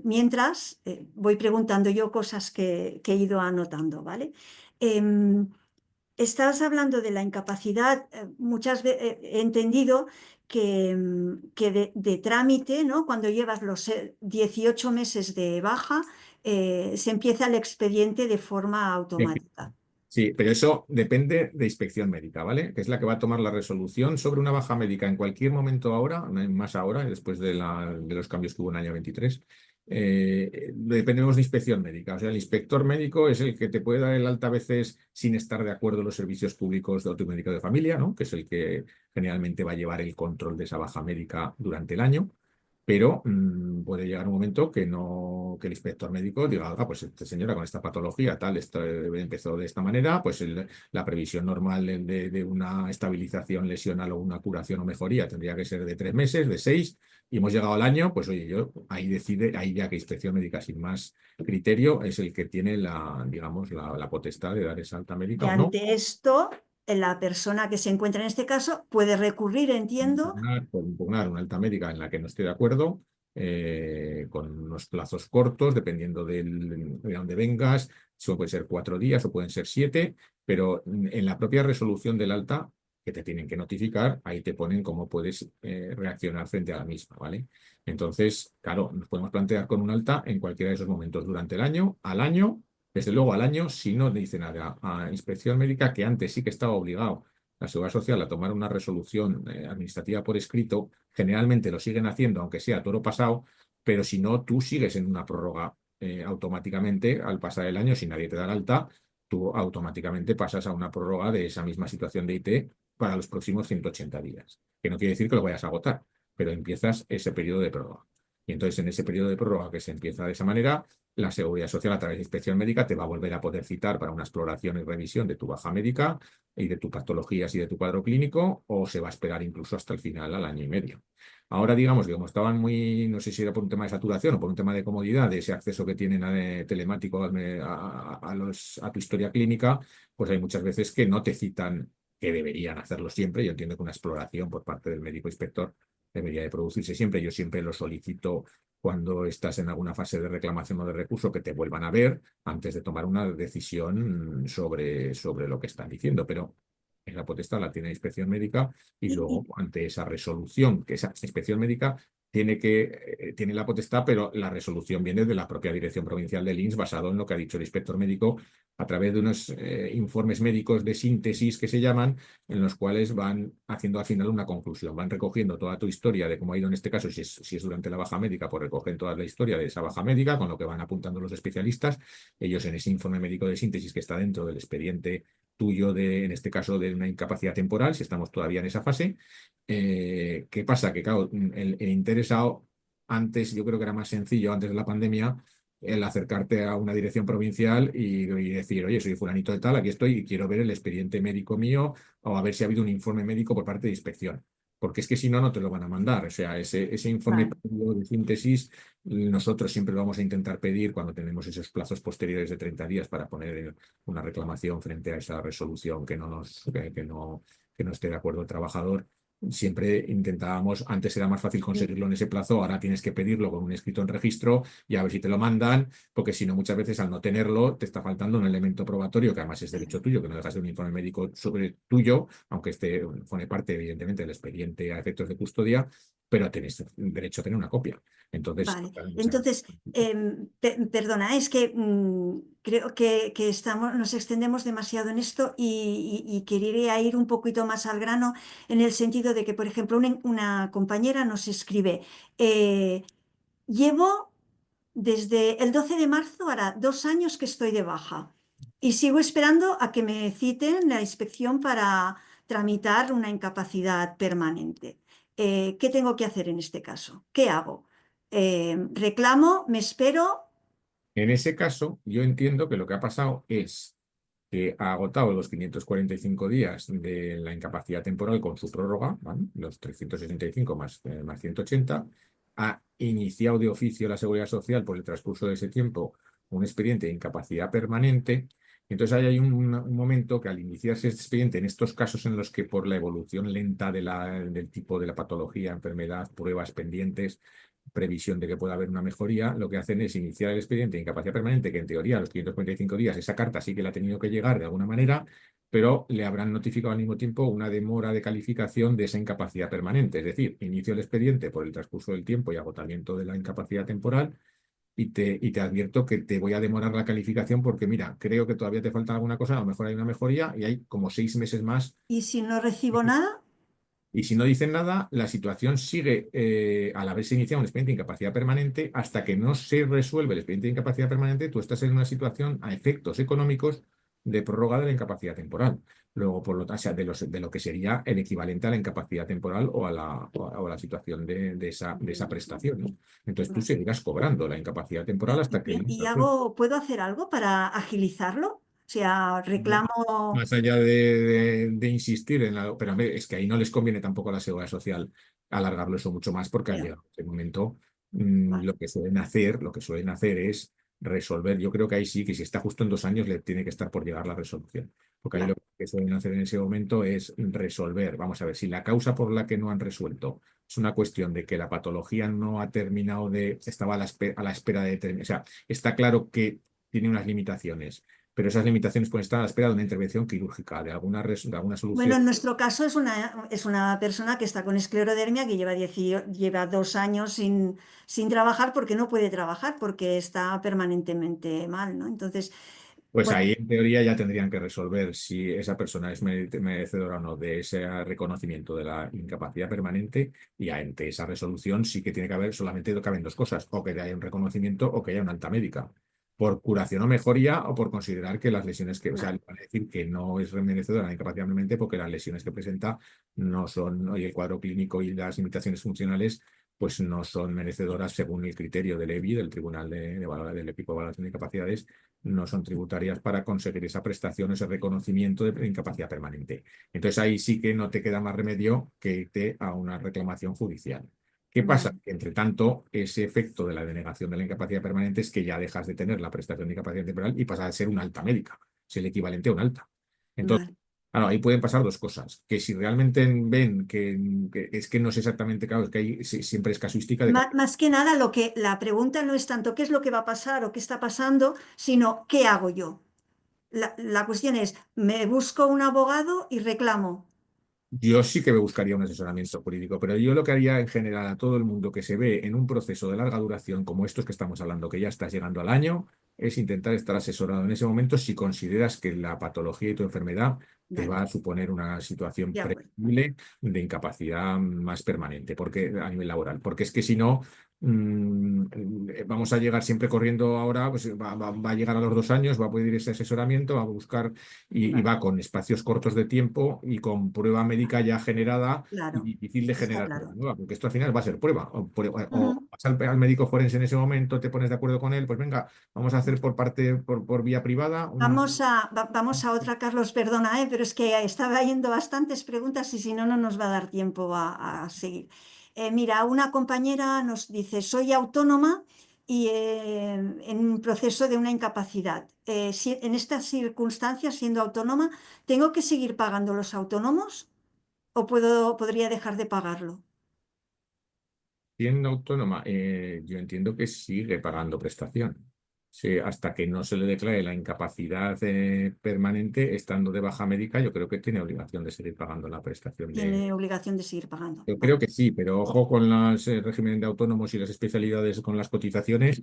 Mientras, voy preguntando yo cosas que he ido anotando, ¿vale? Em, Estabas hablando de la incapacidad, muchas veces he entendido que de trámite, ¿no? Cuando llevas los 18 meses de baja, se empieza el expediente de forma automática.
Sí, pero eso depende de inspección médica, ¿vale? Que es la que va a tomar la resolución sobre una baja médica en cualquier momento ahora, más ahora, después de los cambios que hubo en el año 23. Dependemos de inspección médica. O sea, el inspector médico es el que te puede dar el alta a veces sin estar de acuerdo en los servicios públicos de automédico de familia, ¿no? Que es el que generalmente va a llevar el control de esa baja médica durante el año. Pero puede llegar un momento que no, que el inspector médico diga, "Oiga, pues esta señora con esta patología tal, esto empezó de esta manera, pues la previsión normal de una estabilización lesional o una curación o mejoría tendría que ser de 3 meses, de 6, y hemos llegado al año, pues oye, yo ahí decide, ahí ya que inspección médica sin más criterio es el que tiene digamos, la potestad de dar esa alta
Y
médica o no.
ante esto, la persona que se encuentra en este caso puede recurrir, entiendo.
Por impugnar una alta médica en la que no estoy de acuerdo, con unos plazos cortos, dependiendo de dónde vengas. Eso puede ser 4 días o pueden ser 7, pero en la propia resolución del alta que te tienen que notificar, ahí te ponen cómo puedes reaccionar frente a la misma, ¿vale? Entonces, claro, nos podemos plantear con un alta en cualquiera de esos momentos durante el año, al año, desde luego al año, si no dice nada a inspección médica, que antes sí que estaba obligado la Seguridad Social a tomar una resolución administrativa por escrito, generalmente lo siguen haciendo, aunque sea toro pasado, pero si no, tú sigues en una prórroga automáticamente al pasar el año, si nadie te da el alta, tú automáticamente pasas a una prórroga de esa misma situación de IT para los próximos 180 días, que no quiere decir que lo vayas a agotar, pero empiezas ese periodo de prórroga. Y entonces en ese periodo de prórroga que se empieza de esa manera, la Seguridad Social a través de inspección médica te va a volver a poder citar para una exploración y revisión de tu baja médica y de tus patologías y de tu cuadro clínico, o se va a esperar incluso hasta el final, al año y medio. Ahora, digamos que como estaban muy, no sé si era por un tema de saturación o por un tema de comodidad, de ese acceso que tienen telemático a tu historia clínica, pues hay muchas veces que no te citan, que deberían hacerlo siempre. Yo entiendo que una exploración por parte del médico inspector debería de producirse siempre. Yo siempre lo solicito cuando estás en alguna fase de reclamación o de recurso, que te vuelvan a ver antes de tomar una decisión sobre lo que están diciendo. Pero la potestad la tiene la inspección médica y
Y,
luego
y-
ante esa resolución, que esa inspección médica tiene la potestad, pero la resolución viene de la propia Dirección Provincial del INS basado en lo que ha dicho el inspector médico a través de unos informes médicos de síntesis que se llaman, en los cuales van haciendo al final una conclusión, van recogiendo toda tu historia de cómo ha ido en este caso, si es durante la baja médica, pues recogen toda la historia de esa baja médica, con lo que van apuntando los especialistas. Ellos en ese informe médico de síntesis que está dentro del expediente tuyo, en este caso de una incapacidad temporal, si estamos todavía en esa fase. ¿Qué pasa? Que claro, el interesado antes, yo creo que era más sencillo antes de la pandemia, el acercarte a una dirección provincial y decir, oye, soy fulanito de tal, aquí estoy y quiero ver el expediente médico mío o a ver si ha habido un informe médico por parte de inspección. Porque es que si no, no te lo van a mandar. O sea, ese informe
vale.
de síntesis, nosotros siempre lo vamos a intentar pedir cuando tenemos esos plazos posteriores de 30 días para poner una reclamación frente a esa resolución que no esté de acuerdo el trabajador. Siempre intentábamos, antes era más fácil
Sí,
conseguirlo en ese plazo, ahora tienes que pedirlo con un escrito en registro y a ver si te lo mandan, porque si no, muchas veces al no tenerlo te está faltando un elemento probatorio que además es derecho tuyo, que no dejas de un informe médico sobre tuyo, aunque forme parte evidentemente del expediente a efectos de custodia, pero tenés derecho a tener una copia. Entonces,
vale.
claro,
Entonces, perdona, es que creo que nos extendemos demasiado en esto y quería ir un poquito más al grano en el sentido de que, por ejemplo, una compañera nos escribe, eh, llevo desde el 12 de marzo, hará 2 años que estoy de baja y sigo esperando a que me citen la inspección para tramitar una incapacidad permanente. ¿Qué tengo que hacer en este caso? ¿Qué hago? Reclamo, me espero.
En ese caso, yo entiendo que lo que ha pasado es que ha agotado los 545 días de la incapacidad temporal con su prórroga, ¿vale? Los 365 más 180, ha iniciado de oficio la Seguridad Social por el transcurso de ese tiempo un expediente de incapacidad permanente. Entonces ahí hay un momento que al iniciarse este expediente, en estos casos en los que por la evolución lenta del tipo de la patología, enfermedad, pruebas pendientes, previsión de que pueda haber una mejoría, lo que hacen es iniciar el expediente de incapacidad permanente, que en teoría a los 545 días esa carta sí que le ha tenido que llegar de alguna manera, pero le habrán notificado al mismo tiempo una demora de calificación de esa incapacidad permanente. Es decir, inicio el expediente por el transcurso del tiempo y agotamiento de la incapacidad temporal y te advierto que te voy a demorar la calificación porque, mira, creo que todavía te falta alguna cosa, a lo mejor hay una mejoría y hay como 6 meses más.
¿Y si no recibo nada?
Y si no dicen nada, la situación sigue, al haberse iniciado un expediente de incapacidad permanente, hasta que no se resuelve el expediente de incapacidad permanente, tú estás en una situación a efectos económicos de prórroga de la incapacidad temporal. Luego, por lo tanto, o sea, de lo que sería el equivalente a la incapacidad temporal o a la situación de esa prestación, ¿no? Entonces tú
Vale.
seguirás cobrando la incapacidad temporal hasta que no se resuelva.
¿Puedo hacer algo para agilizarlo? O sea, reclamo.
Más allá de insistir en algo, pero hombre, es que ahí no les conviene tampoco a la Seguridad Social alargarlo eso mucho más, porque al
Ya,
llegar a ese momento,
vale,
lo que suelen hacer es resolver. Yo creo que ahí sí, que si está justo en 2 años, le tiene que estar por llegar la resolución. Porque ahí lo
vale.
que suelen hacer en ese momento es resolver. Vamos a ver, si la causa por la que no han resuelto es una cuestión de que la patología no ha terminado estaba a la espera de terminar. O sea, está claro que tiene unas limitaciones, pero esas limitaciones pueden estar a la espera de una intervención quirúrgica, de alguna
Bueno,
solución.
en nuestro caso es una persona que está con esclerodermia, que lleva 2 años sin trabajar porque no puede trabajar, porque está permanentemente mal, ¿no? Entonces,
Pues
bueno,
ahí en teoría ya tendrían que resolver si esa persona es merecedora o no de ese reconocimiento de la incapacidad permanente, y ante esa resolución sí que tiene que haber, solamente caben dos cosas: o que haya un reconocimiento o que haya una alta médica, por curación o mejoría, o por considerar que las lesiones o sea,
vale,
le van a decir que no es merecedora de la incapacidad permanente porque las lesiones que presenta no son, y el cuadro clínico y las limitaciones funcionales pues no son merecedoras según el criterio del EBI, del Tribunal del Equipo de Evaluación de Incapacidades, no son tributarias para conseguir esa prestación, ese reconocimiento de incapacidad permanente. Entonces ahí sí que no te queda más remedio que irte a una reclamación judicial. ¿Qué pasa?
vale,
Que, entre tanto, ese efecto de la denegación de la incapacidad permanente es que ya dejas de tener la prestación de incapacidad temporal y pasas a ser una alta médica. Es el equivalente a un alta. Entonces,
vale.
claro, ahí pueden pasar dos cosas: que si realmente ven que es que no es exactamente claro, es que ahí siempre es casuística de cada.
Más que nada, la pregunta no es tanto qué es lo que va a pasar o qué está pasando, sino qué hago yo. La cuestión es, me busco un abogado y reclamo.
Yo sí que me buscaría un asesoramiento jurídico, pero yo lo que haría en general a todo el mundo que se ve en un proceso de larga duración como estos que estamos hablando, que ya estás llegando al año, es intentar estar asesorado en ese momento si consideras que la patología y tu enfermedad te
Vale,
va a suponer una situación
de acuerdo.
previsible de incapacidad más permanente, porque a nivel laboral. Porque es que si no, vamos a llegar siempre corriendo ahora, pues va a llegar a los 2 años, va a pedir ese asesoramiento, va a buscar y
Vale,
va con espacios cortos de tiempo y con prueba médica ya generada y
claro,
difícil de
está
generar prueba
claro.
nueva, porque esto al final va a ser prueba. O
Ujú.
vas al médico forense en ese momento, te pones de acuerdo con él, pues venga, vamos a hacer por vía privada una.
Vamos a otra, Carlos, perdona, pero es que estaba yendo bastantes preguntas y si no, no nos va a dar tiempo a seguir. Mira, una compañera nos dice, soy autónoma y en un proceso de una incapacidad. En estas circunstancias, siendo autónoma, ¿tengo que seguir pagando los autónomos o podría dejar de pagarlo?
Siendo autónoma, yo entiendo que sigue pagando prestación. Sí, hasta que no se le declare la incapacidad permanente, estando de baja médica, yo creo que tiene obligación de seguir pagando la prestación de.
Tiene obligación de seguir pagando.
Yo creo
Vale,
que sí, pero ojo con los regímenes de autónomos y las especialidades con las cotizaciones,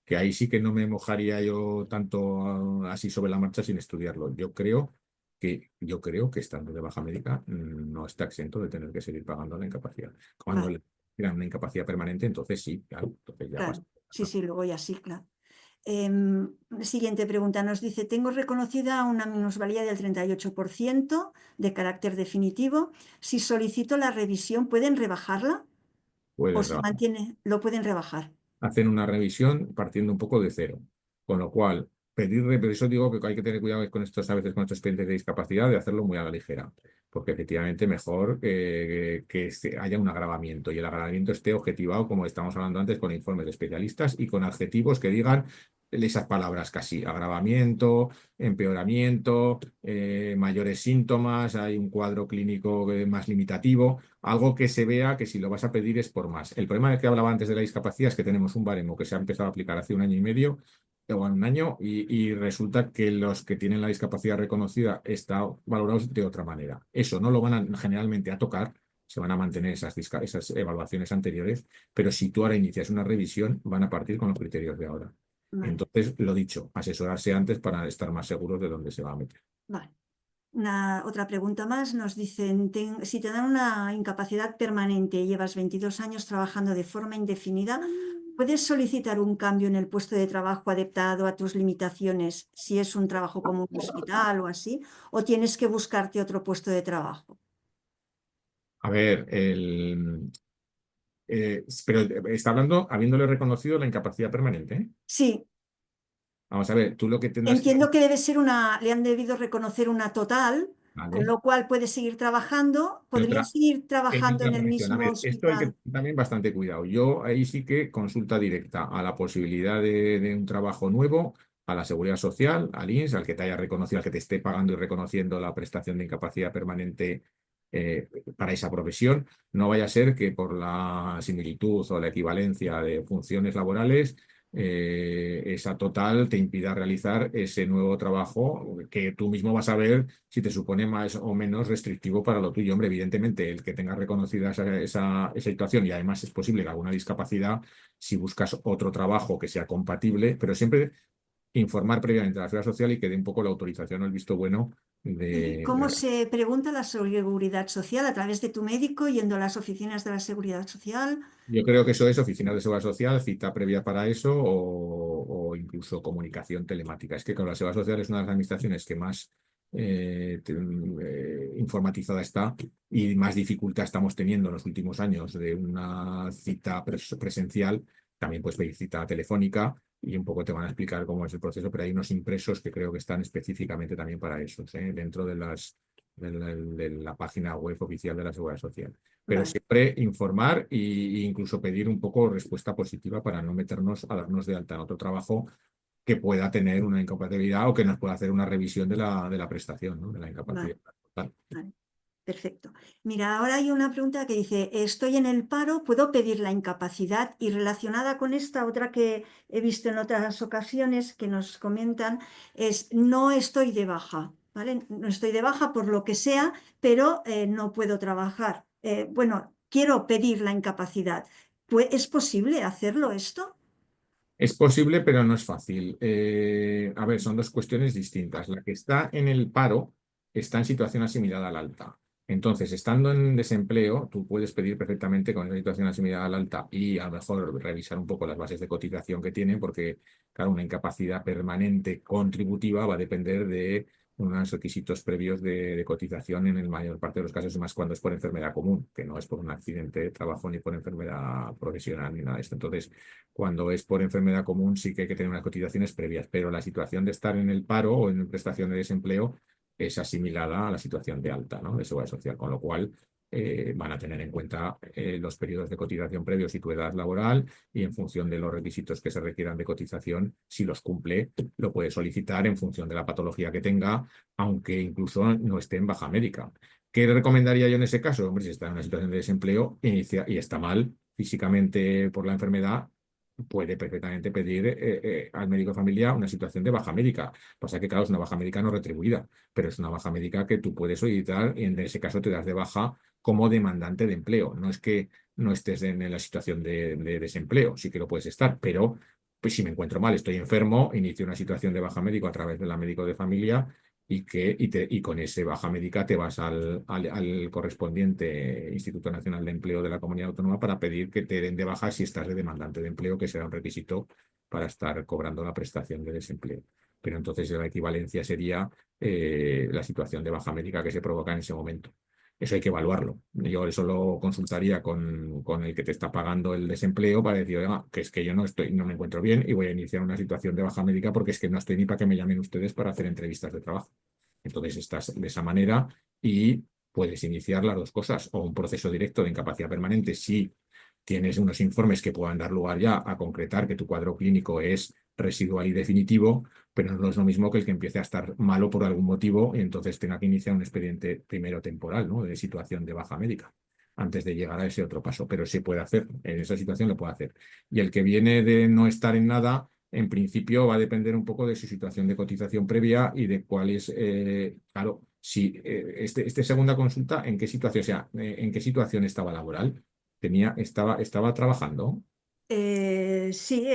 que ahí sí que no me mojaría yo tanto así sobre la marcha sin estudiarlo. Yo creo que estando de baja médica no está exento de tener que seguir pagando la incapacidad. Cuando
vale,
le dan una incapacidad permanente, entonces sí, claro, entonces ya pasa.
claro. Sí, sí, luego ya sí, claro. Siguiente pregunta. Nos dice, tengo reconocida una minusvalía del 38% de carácter definitivo. Si solicito la revisión, ¿pueden rebajarla? O
puedes
se
rebajar.
mantiene, lo pueden rebajar.
Hacen una revisión partiendo un poco de cero. Con lo cual, por eso digo que hay que tener cuidado con estos, a veces con estos expedientes de discapacidad, de hacerlo muy a la ligera. Porque efectivamente mejor haya un agravamiento y el agravamiento esté objetivado, como estamos hablando antes, con informes de especialistas y con adjetivos que digan esas palabras casi: agravamiento, empeoramiento, mayores síntomas, hay un cuadro clínico más limitativo, algo que se vea que si lo vas a pedir es por más. El problema del que hablaba antes de la discapacidad es que tenemos un baremo que se ha empezado a aplicar hace 1 año y medio o en 1 año y resulta que los que tienen la discapacidad reconocida están valorados de otra manera. Eso no lo van generalmente a tocar, se van a mantener esas evaluaciones anteriores, pero si tú ahora inicias una revisión, van a partir con los criterios de ahora.
Vale,
Entonces, lo dicho, asesorarse antes para estar más seguros de dónde se va a meter.
vale. Otra pregunta más. Nos dicen, si te dan una incapacidad permanente y llevas 22 años trabajando de forma indefinida, ¿puedes solicitar un cambio en el puesto de trabajo adaptado a tus limitaciones si es un trabajo como un hospital o así? ¿O tienes que buscarte otro puesto de trabajo?
A ver, pero está hablando habiéndole reconocido la incapacidad permanente, ¿eh?
Sí,
Vamos a ver, tú lo que tendrás que...
entiendo que debe ser le han debido reconocer una total, con
Vale.
lo cual puedes seguir trabajando,
Pero
podrías seguir
en
trabajando en
otra
el
profesión. A
mismo
ver, esto hay que
hospital.
también bastante cuidado. Yo ahí sí que consulta directa a la posibilidad de un trabajo nuevo, a la Seguridad Social, al INS, al que te haya reconocido, al que te esté pagando y reconociendo la prestación de incapacidad permanente eh, para esa profesión. No vaya a ser que por la similitud o la equivalencia de funciones laborales, esa total te impida realizar ese nuevo trabajo que tú mismo vas a ver si te supone más o menos restrictivo para lo tuyo. Hombre, evidentemente, el que tengas reconocida esa situación, y además es posible que alguna discapacidad, si buscas otro trabajo que sea compatible, pero siempre informar previamente a la Seguridad Social y que dé un poco la autorización o el visto bueno
¿Y
de...
cómo se pregunta la seguridad social? ¿A través de tu médico, yendo a las oficinas de la seguridad social?
Yo creo que eso es oficina de seguridad social, cita previa para eso o incluso comunicación telemática. Es que, claro, la seguridad social es una de las administraciones que más informatizada está y más dificultad estamos teniendo en los últimos años de una cita presencial. También puedes pedir cita telefónica y un poco te van a explicar cómo es el proceso, pero hay unos impresos que creo que están específicamente también para eso, dentro de la página web oficial de la seguridad social, pero
Vale,
siempre informar e incluso pedir un poco respuesta positiva para no meternos a darnos de alta en otro trabajo que pueda tener una incompatibilidad o que nos pueda hacer una revisión de la prestación, ¿no? De la incapacidad
vale,
total.
vale. Perfecto. Mira, ahora hay una pregunta que dice, estoy en el paro, ¿puedo pedir la incapacidad? Y relacionada con esta otra que he visto en otras ocasiones que nos comentan, es no estoy de baja, ¿vale? No estoy de baja por lo que sea, pero no puedo trabajar. Bueno, quiero pedir la incapacidad. ¿Es posible hacerlo esto?
Es posible, pero no es fácil. A ver, son dos cuestiones distintas. La que está en el paro está en situación asimilada al alta. Entonces, estando en desempleo, tú puedes pedir perfectamente con esa situación asimilada al alta y a lo mejor revisar un poco las bases de cotización que tienen, porque, claro, una incapacidad permanente contributiva va a depender de unos requisitos previos de cotización en el mayor parte de los casos, y más cuando es por enfermedad común, que no es por un accidente de trabajo ni por enfermedad profesional ni nada de esto. Entonces, cuando es por enfermedad común sí que hay que tener unas cotizaciones previas, pero la situación de estar en el paro o en prestación de desempleo es asimilada a la situación de alta, ¿no? De seguridad social, con lo cual van a tener en cuenta los periodos de cotización previos y tu edad laboral, y en función de los requisitos que se requieran de cotización, si los cumple, lo puede solicitar en función de la patología que tenga, aunque incluso no esté en baja médica. ¿Qué recomendaría yo en ese caso? Hombre, si está en una situación de desempleo y está mal físicamente por la enfermedad, puede perfectamente pedir al médico de familia una situación de baja médica. Pasa que, claro, es una baja médica no retribuida, pero es una baja médica que tú puedes solicitar y en ese caso te das de baja como demandante de empleo. No es que no estés en la situación de desempleo, sí que lo puedes estar, pero pues si me encuentro mal, estoy enfermo, inicio una situación de baja médico a través de la médico de familia y con ese baja médica te vas al correspondiente Instituto Nacional de Empleo de la Comunidad Autónoma para pedir que te den de baja si estás de demandante de empleo, que será un requisito para estar cobrando la prestación de desempleo. Pero entonces la equivalencia sería la situación de baja médica que se provoca en ese momento. eso hay que evaluarlo. Yo eso lo consultaría con el que te está pagando el desempleo para decir, "Oiga, que es que yo no me encuentro bien y voy a iniciar una situación de baja médica porque es que no estoy ni para que me llamen ustedes para hacer entrevistas de trabajo". Entonces estás de esa manera y puedes iniciar las dos cosas, o un proceso directo de incapacidad permanente si tienes unos informes que puedan dar lugar ya a concretar que tu cuadro clínico es residual y definitivo, pero no es lo mismo que el que empiece a estar malo por algún motivo y entonces tenga que iniciar un expediente primero temporal, ¿no? De situación de baja médica antes de llegar a ese otro paso, pero se puede hacer, en esa situación lo puede hacer. Y el que viene de no estar en nada, en principio va a depender un poco de su situación de cotización previa y de cuál es, claro, si este segunda consulta, ¿en qué situación, o sea, en qué situación estaba laboral? Estaba trabajando,
Sí,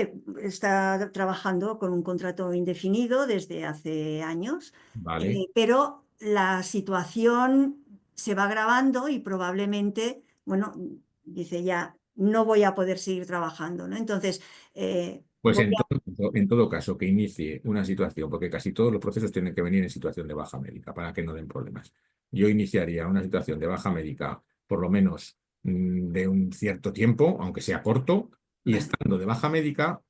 está trabajando con un contrato indefinido desde hace años,
¿vale?
pero la situación se va agravando y probablemente, bueno, dice ya, no voy a poder seguir trabajando, ¿no? Entonces,
Pues
voy
en todo caso, que inicie una situación, porque casi todos los procesos tienen que venir en situación de baja médica para que no den problemas. Yo iniciaría una situación de baja médica, por lo menos de un cierto tiempo, aunque sea corto, y
vale,
estando de baja médica,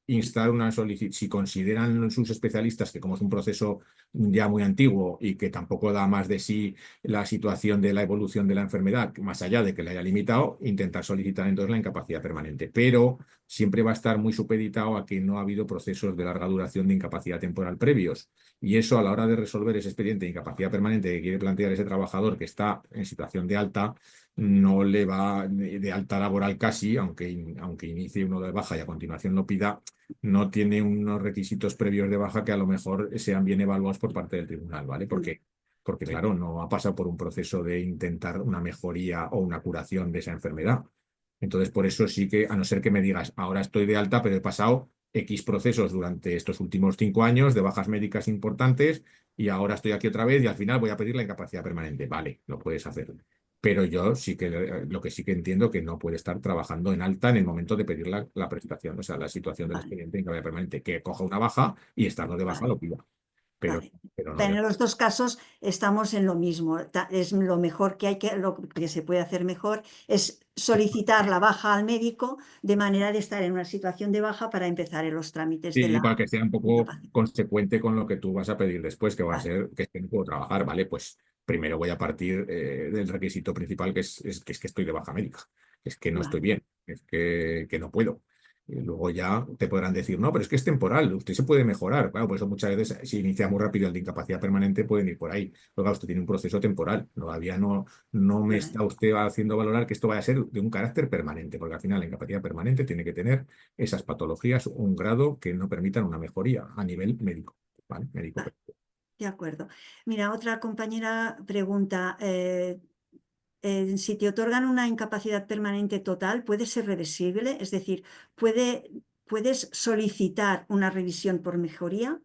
instar una solicitud, si consideran sus especialistas que como es un proceso ya muy antiguo y que tampoco da más de sí la situación de la evolución de la enfermedad, más allá de que le haya limitado, intentar solicitar entonces la incapacidad permanente. Pero siempre va a estar muy supeditado a que no ha habido procesos de larga duración de incapacidad temporal previos. Y eso a la hora de resolver ese expediente de incapacidad permanente que quiere plantear ese trabajador que está en situación de alta, no le va de alta laboral casi, aunque inicie uno de baja y a continuación lo pida, no tiene unos requisitos previos de baja que a lo mejor sean bien evaluados por parte del tribunal, ¿vale? Porque claro, no ha pasado por un proceso de intentar una mejoría o una curación de esa enfermedad. Entonces, por eso sí que, a no ser que me digas, ahora estoy de alta, pero he pasado X procesos durante estos últimos 5 años de bajas médicas importantes y ahora estoy aquí otra vez y al final voy a pedir la incapacidad permanente. Vale, lo puedes hacer. Pero yo sí que lo que sí que entiendo que no puede estar trabajando en alta en el momento de pedir la prestación, o sea, la situación del
vale,
expediente de incapacidad permanente, que coja una baja y estando de baja
vale.
lo pida, pero,
Vale.
pero no de...
En los dos casos estamos en lo mismo. Es lo mejor que lo que se puede hacer mejor es solicitar la baja al médico de manera de estar en una situación de baja para empezar en los trámites de
Sí,
la
para que sea un poco
incapacidad.
consecuente con lo que tú vas a pedir después, que va a
Vale,
ser que es que no puedo trabajar, ¿vale? Pues primero voy a partir del requisito principal, que es que estoy de baja médica, es que no estoy
vale,
bien, que no puedo. Y luego ya te podrán decir, no, pero es que es temporal, usted se puede mejorar. Claro, por eso muchas veces, si inicia muy rápido el de incapacidad permanente, pueden ir por ahí. Pero claro, usted tiene un proceso temporal, todavía no me
vale,
está usted haciendo valorar que esto vaya a ser de un carácter permanente, porque al final la incapacidad permanente tiene que tener esas patologías un grado que no permitan una mejoría a nivel médico, ¿vale? Médico.
vale, de acuerdo. Mira, otra compañera pregunta, si te otorgan una incapacidad permanente total, ¿puede ser reversible? Es decir, ¿puedes solicitar una revisión por mejoría?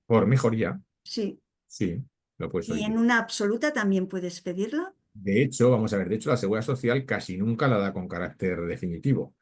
Por mejoría,
Sí.
sí, lo puedes
¿Y en
solicitar.
una absoluta también puedes pedirla?
De hecho, vamos a ver, de hecho la seguridad social casi nunca la da con carácter definitivo.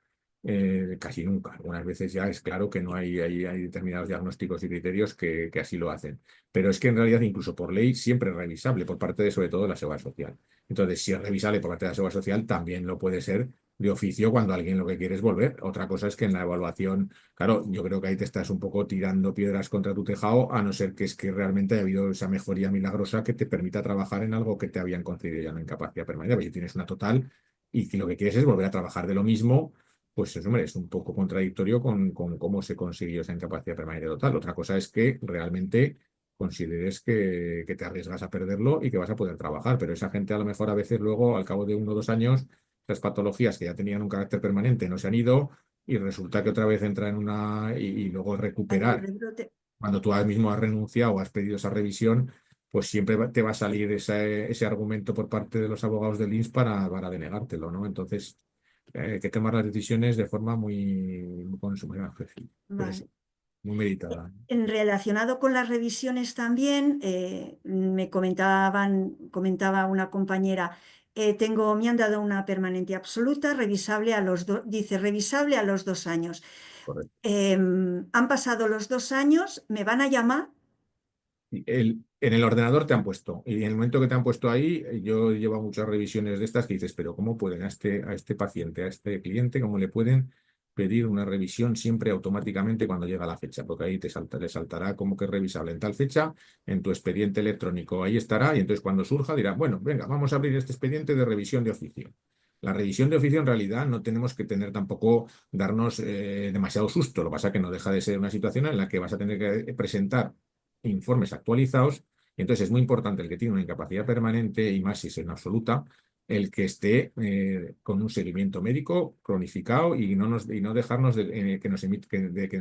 Casi nunca. Algunas veces ya es claro que no hay determinados diagnósticos y criterios que así lo hacen. Pero es que en realidad, incluso por ley, siempre es revisable por parte de, sobre todo, la seguridad social. Entonces, si es revisable por parte de la seguridad social, también lo puede ser de oficio cuando alguien lo que quiere es volver. Otra cosa es que en la evaluación, claro, yo creo que ahí te estás un poco tirando piedras contra tu tejado, a no ser que es que realmente haya habido esa mejoría milagrosa que te permita trabajar en algo que te habían concedido ya una incapacidad permanente. Pues si tienes una total y que lo que quieres es volver a trabajar de lo mismo, pues eso, hombre, es un poco contradictorio con cómo se consiguió esa incapacidad permanente total. Otra cosa es que realmente consideres que te arriesgas a perderlo y que vas a poder trabajar, pero esa gente a lo mejor a veces luego, al cabo de 1 o 2 años, las patologías que ya tenían un carácter permanente no se han ido y resulta que otra vez entra en una y luego
Hay un
recuperar.
rebrote.
Cuando tú mismo has renunciado o has pedido esa revisión, pues siempre te va a salir ese argumento por parte de los abogados del INS para denegártelo, ¿no? Entonces, hay que tomar las decisiones de forma muy consumida, pues,
Vale.
muy meditada.
Relacionado con las revisiones también, comentaba una compañera, me han dado una permanente absoluta, revisable dice revisable a los 2 años.
Correcto.
Han pasado los 2 años, ¿me van a llamar?
En el ordenador te han puesto, y en el momento que te han puesto ahí, yo llevo muchas revisiones de estas que dices, pero ¿cómo pueden a este paciente, a este cliente, cómo le pueden pedir una revisión siempre automáticamente cuando llega la fecha? Porque ahí le saltará como que es revisable en tal fecha, en tu expediente electrónico, ahí estará, y entonces cuando surja dirá, bueno, venga, vamos a abrir este expediente de revisión de oficio. La revisión de oficio en realidad no tenemos que tener tampoco, darnos demasiado susto. Lo que pasa es que no deja de ser una situación en la que vas a tener que presentar informes actualizados, y entonces es muy importante el que tiene una incapacidad permanente, y más si es en absoluta, el que esté con un seguimiento médico cronificado, y no dejarnos de que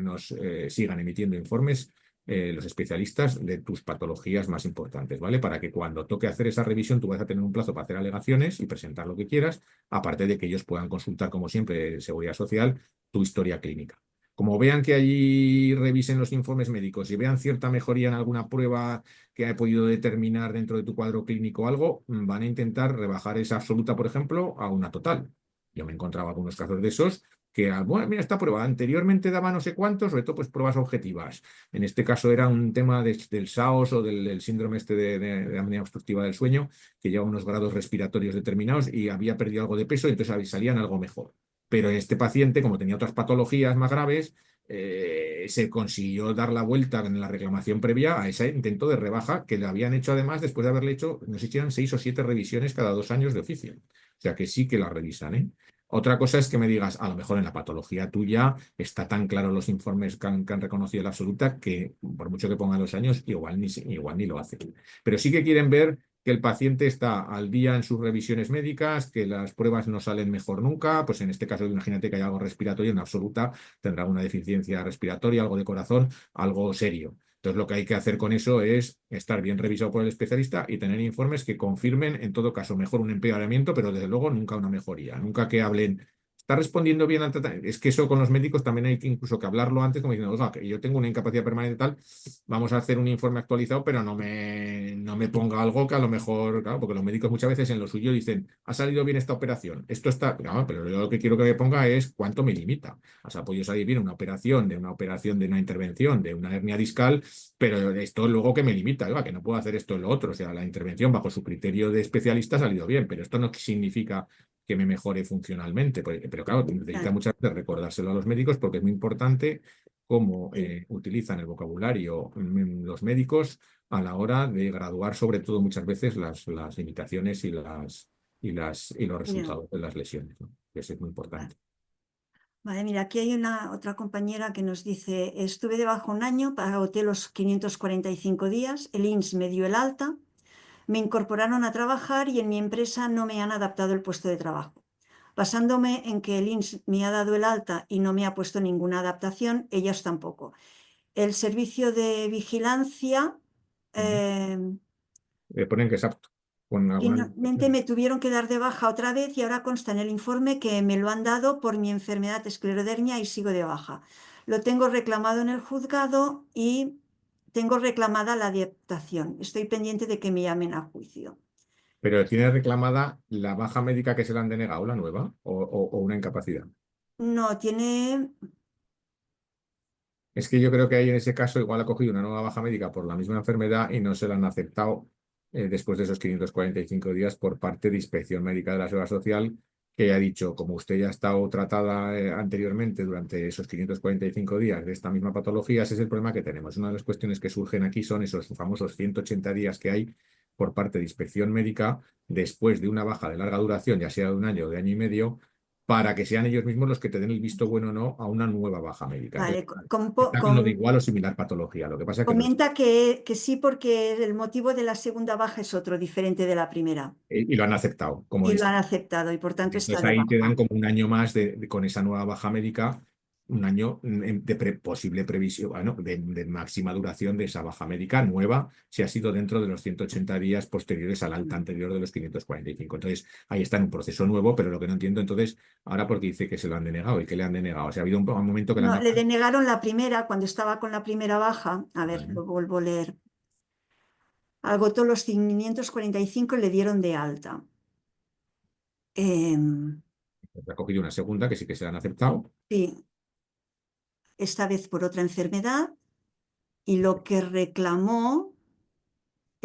nos sigan emitiendo informes los especialistas de tus patologías más importantes, ¿vale? Para que cuando toque hacer esa revisión tú vas a tener un plazo para hacer alegaciones y presentar lo que quieras, aparte de que ellos puedan consultar, como siempre, Seguridad Social, tu historia clínica. Como vean que allí revisen los informes médicos y vean cierta mejoría en alguna prueba que ha podido determinar dentro de tu cuadro clínico o algo, van a intentar rebajar esa absoluta, por ejemplo, a una total. Yo me encontraba algunos casos de esos que, bueno, mira, esta prueba anteriormente daba no sé cuántos, sobre todo pues pruebas objetivas. En este caso era un tema del SAOS o del síndrome este de apnea obstructiva del sueño, que lleva unos grados respiratorios determinados y había perdido algo de peso y entonces salían algo mejor. Pero en este paciente, como tenía otras patologías más graves, se consiguió dar la vuelta en la reclamación previa a ese intento de rebaja que le habían hecho, además, después de haberle hecho, no sé si eran 6 o 7 revisiones cada 2 años de oficio. O sea que sí que la revisan, ¿eh? Otra cosa es que me digas, a lo mejor en la patología tuya está tan claro los informes que han reconocido la absoluta que, por mucho que pongan los años, igual ni lo hacen. Pero sí que quieren ver que el paciente está al día en sus revisiones médicas, que las pruebas no salen mejor nunca. Pues en este caso, imagínate que hay algo respiratorio, en absoluta tendrá una deficiencia respiratoria, algo de corazón, algo serio. Entonces, lo que hay que hacer con eso es estar bien revisado por el especialista y tener informes que confirmen, en todo caso, mejor un empeoramiento, pero desde luego nunca una mejoría. Nunca que hablen, está respondiendo bien al tratamiento. Es que eso con los médicos también hay que incluso que hablarlo antes, como diciendo, oiga, que yo tengo una incapacidad permanente tal, vamos a hacer un informe actualizado, pero no me ponga algo que a lo mejor, claro, porque los médicos muchas veces en lo suyo dicen, ha salido bien esta operación, esto está, claro, pero yo lo que quiero que me ponga es cuánto me limita. O sea, podido salir bien una operación de una intervención, de una hernia discal, pero esto luego que me limita, oiga, que no puedo hacer esto y lo otro. O sea, la intervención bajo su criterio de especialista ha salido bien, pero esto no significa que me mejore funcionalmente. Pero claro, necesita
Claro,
muchas veces recordárselo a los médicos porque es muy importante cómo
sí,
utilizan el vocabulario los médicos a la hora de graduar, sobre todo muchas veces, las limitaciones y los
ya,
resultados de las lesiones, ¿no? Eso es muy importante.
vale. Vale, mira, aquí hay una otra compañera que nos dice, estuve de baja un año, agoté los 545 días, el INS me dio el alta, me incorporaron a trabajar y en mi empresa no me han adaptado el puesto de trabajo. Basándome en que el INS me ha dado el alta y no me ha puesto ninguna adaptación, ellas tampoco. El servicio de vigilancia,
Ujú.
eh,
Le ponen que es apto con alguna
finalmente
limitación.
me tuvieron que dar de baja otra vez y ahora consta en el informe que me lo han dado por mi enfermedad esclerodermia y sigo de baja. Lo tengo reclamado en el juzgado y tengo reclamada la adaptación. Estoy pendiente de que me llamen a juicio.
Pero tiene reclamada la baja médica que se le han denegado, la nueva, o una incapacidad.
No, tiene...
Es que yo creo que ahí en ese caso igual ha cogido una nueva baja médica por la misma enfermedad y no se la han aceptado después de esos 545 días por parte de Inspección Médica de la Seguridad Social, que ha dicho, como usted ya ha estado tratada anteriormente durante esos 545 días de esta misma patología, ese es el problema que tenemos. Una de las cuestiones que surgen aquí son esos famosos 180 días que hay por parte de Inspección Médica después de una baja de larga duración, ya sea de un año o de año y medio, para que sean ellos mismos los que te den el visto bueno o no a una nueva baja médica.
Vale,
Entonces, está con lo de igual o similar patología. Lo que pasa es que
comenta que sí porque el motivo de la segunda baja es otro, diferente de la primera.
y lo han aceptado como
Y lo
esto.
han aceptado y por tanto está
Entonces
de
ahí te dan
baja.
como un año más con esa nueva baja médica, un año de posible previsión, bueno, de máxima duración de esa baja médica nueva, si ha sido dentro de los 180 días posteriores al alta anterior de los 545. Entonces ahí está en un proceso nuevo, pero lo que no entiendo entonces, ahora porque dice que se lo han denegado y que le han denegado. O sea, ha habido un momento que le han
No,
dado.
le denegaron la primera cuando estaba con la primera baja. A ver,
Vale.
lo vuelvo a leer. Agotó los 545 y le dieron de alta.
Ha cogido una segunda que sí que se la han aceptado.
Sí, esta vez por otra enfermedad y lo que reclamó.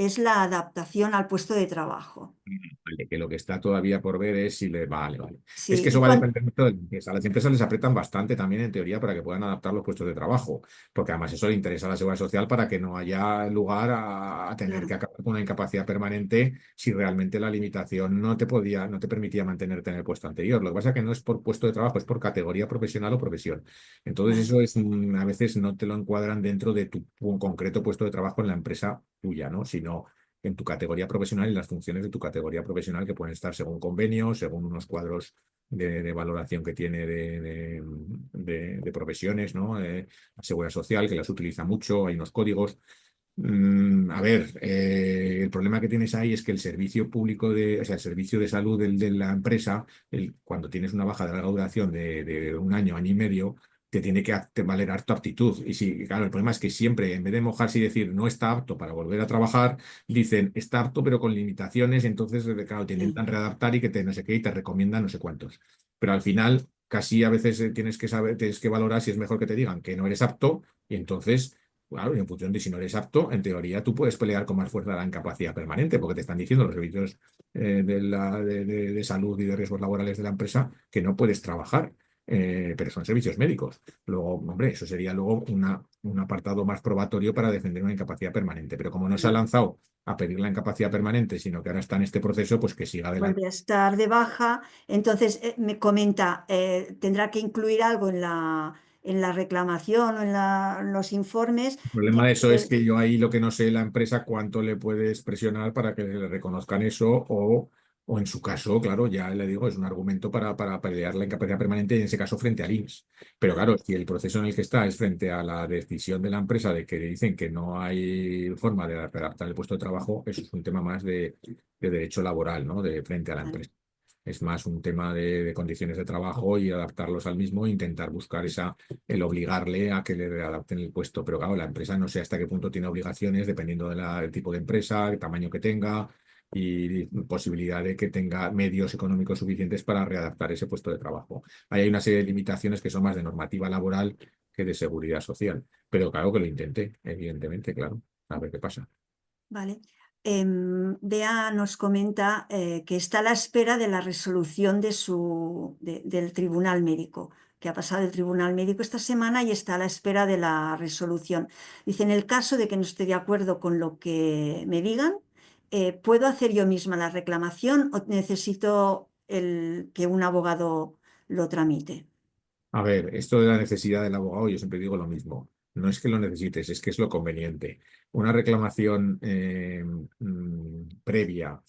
es la adaptación al puesto de trabajo.
Vale, que lo que está todavía por ver es si le... Vale, vale. Es
Sí,
que eso
y
va a depender mucho de la empresa. A las empresas les apretan bastante también en teoría para que puedan adaptar los puestos de trabajo, porque además eso le interesa a la Seguridad Social para que no haya lugar a tener
claro,
que acabar con una incapacidad permanente si realmente la limitación no te permitía mantenerte en el puesto anterior. Lo que pasa es que no es por puesto de trabajo, es por categoría profesional o profesión. Entonces
vale.
eso es, a veces no te lo encuadran dentro de tu concreto puesto de trabajo en la empresa tuya, ¿no? Sino en tu categoría profesional y las funciones de tu categoría profesional que pueden estar según convenios, según unos cuadros de valoración que tiene de profesiones, ¿no? La Seguridad Social, que las utiliza mucho, hay unos códigos. A ver, el problema que tienes ahí es que el servicio público o sea, el servicio de salud de la empresa, cuando tienes una baja de larga duración de un año, año y medio, te tiene que valorar tu aptitud. Y sí, claro, el problema es que siempre, en vez de mojarse y decir no está apto para volver a trabajar, dicen está apto pero con limitaciones, entonces, claro, te
Sí,
intentan readaptar y que te no sé qué y te recomiendan no sé cuántos. Pero al final, casi a veces tienes que saber, tienes que valorar si es mejor que te digan que no eres apto y entonces. Claro, y en función de si no eres apto, en teoría tú puedes pelear con más fuerza la incapacidad permanente, porque te están diciendo los servicios de salud y de riesgos laborales de la empresa que no puedes trabajar, pero son servicios médicos. Luego, hombre, eso sería luego un apartado más probatorio para defender una incapacidad permanente. Pero como no se ha
ya.
lanzado a pedir la incapacidad permanente, sino que ahora está en este proceso, pues que siga adelante.
Vuelve a estar de baja. Entonces, me comenta, tendrá que incluir algo en la reclamación o en los informes.
El problema de eso es que yo ahí lo que no sé la empresa cuánto le puedes presionar para que le reconozcan eso o en su caso, claro, ya le digo, es un argumento para pelear la incapacidad permanente en ese caso frente al INS. Pero
Claro,
claro, si el proceso en el que está es frente a la decisión de la empresa de que dicen que no hay forma de adaptar el puesto de trabajo, eso es un tema más de derecho laboral, ¿no? De frente a la
vale.
empresa. Es más un tema de condiciones de trabajo y adaptarlos al mismo e intentar buscar el obligarle a que le adapten el puesto. Pero claro, la empresa no sé hasta qué punto tiene obligaciones, dependiendo del tipo de empresa, el tamaño que tenga y posibilidad de que tenga medios económicos suficientes para readaptar ese puesto de trabajo. Ahí hay una serie de limitaciones que son más de normativa laboral que de seguridad social. Pero claro que lo intente, evidentemente, claro. A ver qué pasa.
Vale. Bea nos comenta que está a la espera de la resolución del tribunal médico, que ha pasado el tribunal médico esta semana y está a la espera de la resolución. Dice, en el caso de que no esté de acuerdo con lo que me digan, ¿puedo hacer yo misma la reclamación o necesito que un abogado lo tramite?
A ver, esto de la necesidad del abogado, yo siempre digo lo mismo. No es que lo necesites, es que es lo conveniente. Una reclamación previa,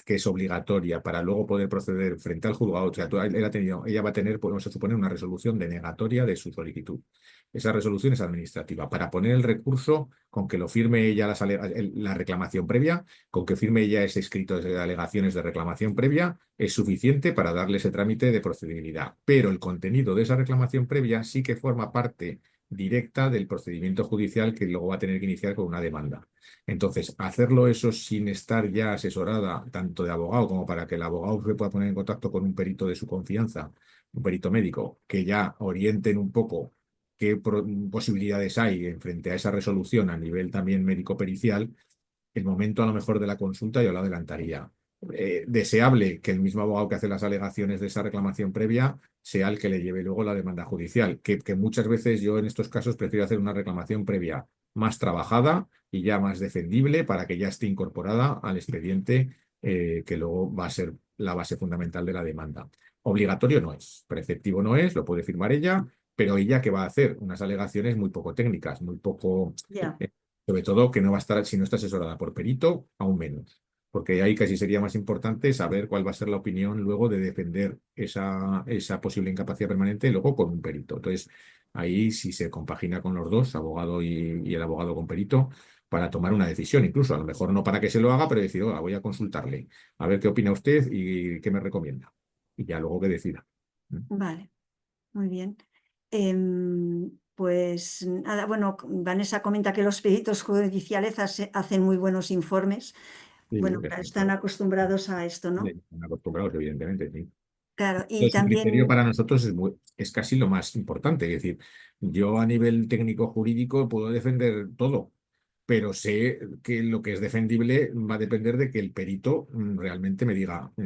que es obligatoria para luego poder proceder frente al juzgado, o sea, ella va a tener, podemos suponer, una resolución denegatoria de su solicitud. Esa resolución es administrativa. Para poner el recurso, con que lo firme ella la reclamación previa, con que firme ella ese escrito de alegaciones de reclamación previa, es suficiente para darle ese trámite de procedibilidad. Pero el contenido de esa reclamación previa sí que forma parte directa del procedimiento judicial que luego va a tener que iniciar con una demanda. Entonces, hacerlo eso sin estar ya asesorada tanto de abogado como para que el abogado se pueda poner en contacto con un perito de su confianza, un perito médico, que ya orienten un poco qué posibilidades hay en frente a esa resolución a nivel también médico-pericial, el momento a lo mejor de la consulta yo lo adelantaría. Deseable que el mismo abogado que hace las alegaciones de esa reclamación previa sea el que le lleve luego la demanda judicial, que muchas veces yo en estos casos prefiero hacer una reclamación previa más trabajada y ya más defendible para que ya esté incorporada al expediente que luego va a ser la base fundamental de la demanda. Obligatorio no es, preceptivo no es, lo puede firmar ella, pero ella que va a hacer unas alegaciones muy poco técnicas, muy poco
Ya,
sobre todo que no va a estar, si no está asesorada por perito, aún menos. Porque ahí casi sería más importante saber cuál va a ser la opinión luego de defender esa posible incapacidad permanente luego con un perito. Entonces, ahí sí se compagina con los dos, abogado y el abogado con perito, para tomar una decisión. Incluso, a lo mejor no para que se lo haga, pero decir, "Oiga, voy a consultarle, a ver qué opina usted y qué me recomienda. Y ya luego que decida. ¿Mm?
vale, muy bien. Pues nada, bueno, Vanessa comenta que los peritos judiciales hacen muy buenos informes.
Sí,
Bueno, están acostumbrados a esto, ¿no?
están acostumbrados, evidentemente, sí.
Claro, y
Ese criterio
también,
para nosotros es casi lo más importante. Es decir, yo a nivel técnico jurídico puedo defender todo, pero sé que lo que es defendible va a depender de que el perito realmente me diga, a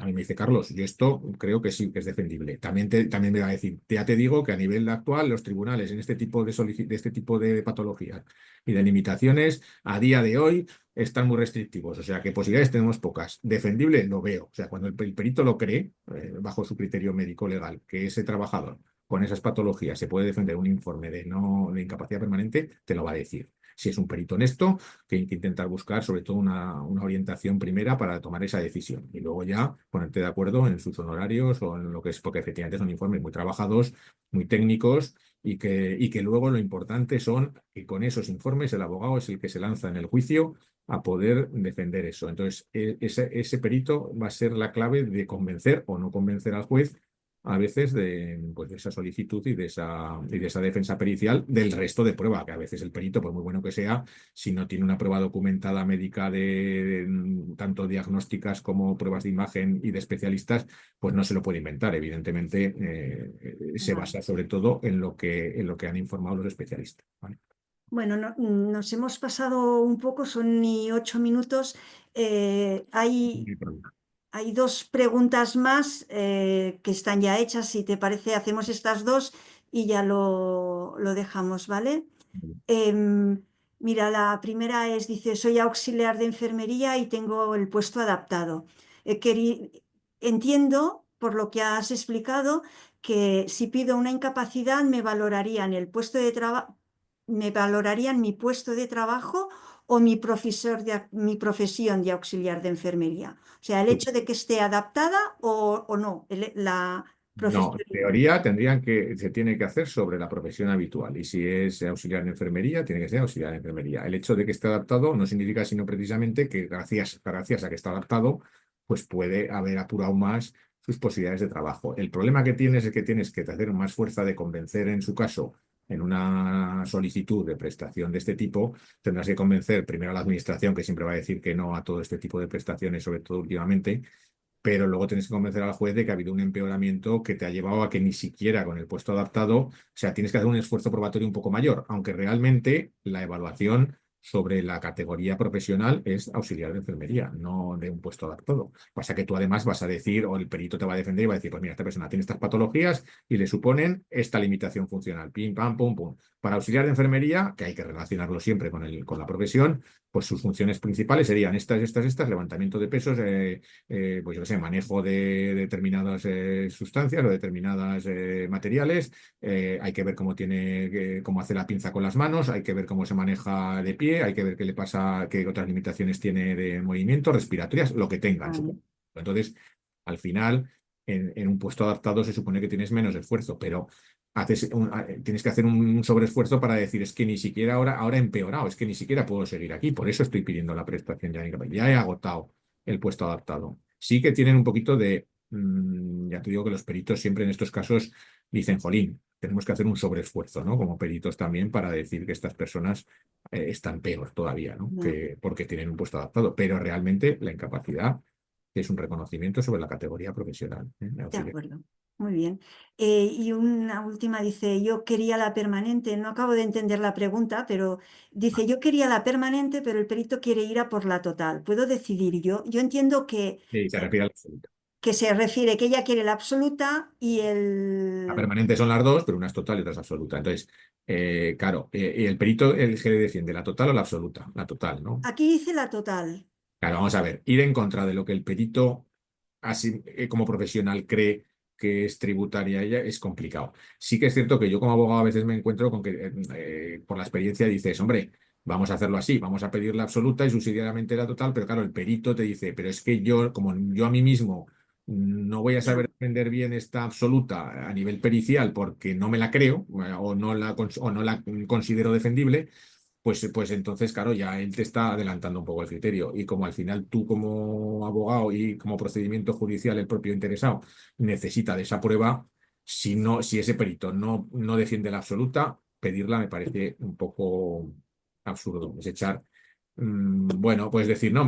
mí me dice, Carlos, yo esto creo que sí que es defendible. También me va a decir, ya te digo que a nivel actual los tribunales en este tipo de este tipo de patologías y de limitaciones a día de hoy están muy restrictivos, o sea que posibilidades tenemos pocas. Defendible lo veo, o sea, cuando el perito lo cree, bajo su criterio médico legal, que ese trabajador con esas patologías se puede defender un informe de incapacidad permanente, te lo va a decir. Si es un perito honesto, que hay que intentar buscar sobre todo una orientación primera para tomar esa decisión y luego ya ponerte de acuerdo en sus honorarios o en lo que es, porque efectivamente son informes muy trabajados, muy técnicos y que luego lo importante son que con esos informes el abogado es el que se lanza en el juicio a poder defender eso. Entonces, ese perito va a ser la clave de convencer o no convencer al juez a veces pues, de esa solicitud y de esa defensa pericial del resto de prueba, que a veces el perito, por muy bueno que sea, si no tiene una prueba documentada médica de tanto diagnósticas como pruebas de imagen y de especialistas, pues no se lo puede inventar. Evidentemente, se
Vale.
basa sobre todo en lo que han informado los especialistas. ¿Vale?
Bueno, nos hemos pasado un poco, son ni 8 minutos.
No hay problema.
Hay dos preguntas más que están ya hechas. Si te parece, hacemos estas dos y ya lo dejamos, ¿vale? Em, Mira, la primera es, dice, soy auxiliar de enfermería y tengo el puesto adaptado. Entiendo, por lo que has explicado, que si pido una incapacidad me valorarían el puesto de trabajo, me valorarían mi puesto de trabajo o mi profesión de auxiliar de enfermería. O sea, el hecho de que esté adaptada o no, la
No, en
profesión.
teoría se tiene que hacer sobre la profesión habitual. Y si es auxiliar de enfermería, tiene que ser auxiliar de enfermería. El hecho de que esté adaptado no significa sino precisamente que gracias a que está adaptado, pues puede haber apurado más sus posibilidades de trabajo. El problema que tienes es que tienes que hacer más fuerza de convencer en su caso. En una solicitud de prestación de este tipo, tendrás que convencer primero a la administración, que siempre va a decir que no a todo este tipo de prestaciones, sobre todo últimamente, pero luego tienes que convencer al juez de que ha habido un empeoramiento que te ha llevado a que ni siquiera con el puesto adaptado, o sea, tienes que hacer un esfuerzo probatorio un poco mayor, aunque realmente la evaluación sobre la categoría profesional es auxiliar de enfermería, no de un puesto adaptado. Pasa que tú además vas a decir, o el perito te va a defender y va a decir, pues mira, esta persona tiene estas patologías y le suponen esta limitación funcional, pim, pam, pum, pum. Para auxiliar de enfermería, que hay que relacionarlo siempre con la profesión, pues sus funciones principales serían estas, levantamiento de pesos, pues yo qué sé, manejo de determinadas sustancias o determinadas materiales. Hay que ver cómo hace la pinza con las manos, hay que ver cómo se maneja de pie, hay que ver qué le pasa, qué otras limitaciones tiene de movimiento, respiratorias, lo que tengan,
Vale.
supongo. Entonces, al final, en un puesto adaptado se supone que tienes menos esfuerzo, pero tienes que hacer un sobreesfuerzo para decir, es que ni siquiera ahora he empeorado, es que ni siquiera puedo seguir aquí, por eso estoy pidiendo la prestación ya he agotado el puesto adaptado. Sí que tienen un poquito ya te digo que los peritos siempre en estos casos dicen, jolín, tenemos que hacer un sobreesfuerzo, ¿no? Como peritos también para decir que estas personas están peor todavía, ¿no?
No.
Porque tienen un puesto adaptado, pero realmente la incapacidad es un reconocimiento sobre la categoría profesional, de
De
auxiliar.
acuerdo, muy bien. Y una última dice, yo quería la permanente, no acabo de entender la pregunta, pero dice, yo quería la permanente, pero el perito quiere ir a por la total. ¿Puedo decidir yo? Yo entiendo
Y se refiere al absoluto.
que se refiere que ella quiere la absoluta y
La
el...
permanente son las dos, pero una es total y otra es absoluta. Entonces, claro, y el perito, el que le defiende, ¿la total o la absoluta? La total, ¿no?
Aquí dice la total.
Claro, vamos a ver, ir en contra de lo que el perito, así, como profesional, cree que es tributaria ella, es complicado. Sí que es cierto que yo como abogado a veces me encuentro con que, por la experiencia, dices, hombre, vamos a hacerlo así, vamos a pedir la absoluta y subsidiariamente la total, pero claro, el perito te dice, pero es que yo, como yo a mí mismo no voy a
Ya,
saber defender bien esta absoluta a nivel pericial porque no me la creo, o no la considero defendible, pues entonces, claro, ya él te está adelantando un poco el criterio. Y como al final tú como abogado y como procedimiento judicial el propio interesado necesita de esa prueba, si ese perito no defiende la absoluta, pedirla me parece un poco absurdo. Es echar, bueno, pues decir, no,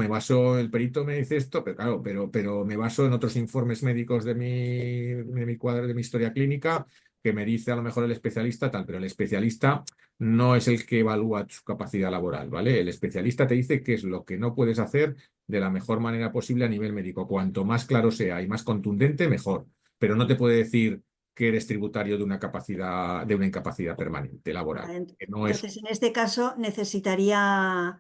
el perito me dice esto, pero claro, pero me baso en otros informes médicos de mi cuadro, de mi historia clínica, que me dice a lo mejor el especialista tal, pero el especialista no es el que evalúa su capacidad laboral, ¿vale? El especialista te dice qué es lo que no puedes hacer de la mejor manera posible a nivel médico. Cuanto más claro sea y más contundente, mejor. Pero no te puede decir que eres tributario de una incapacidad permanente laboral,
Vale,
que no es
entonces, en este caso, necesitaría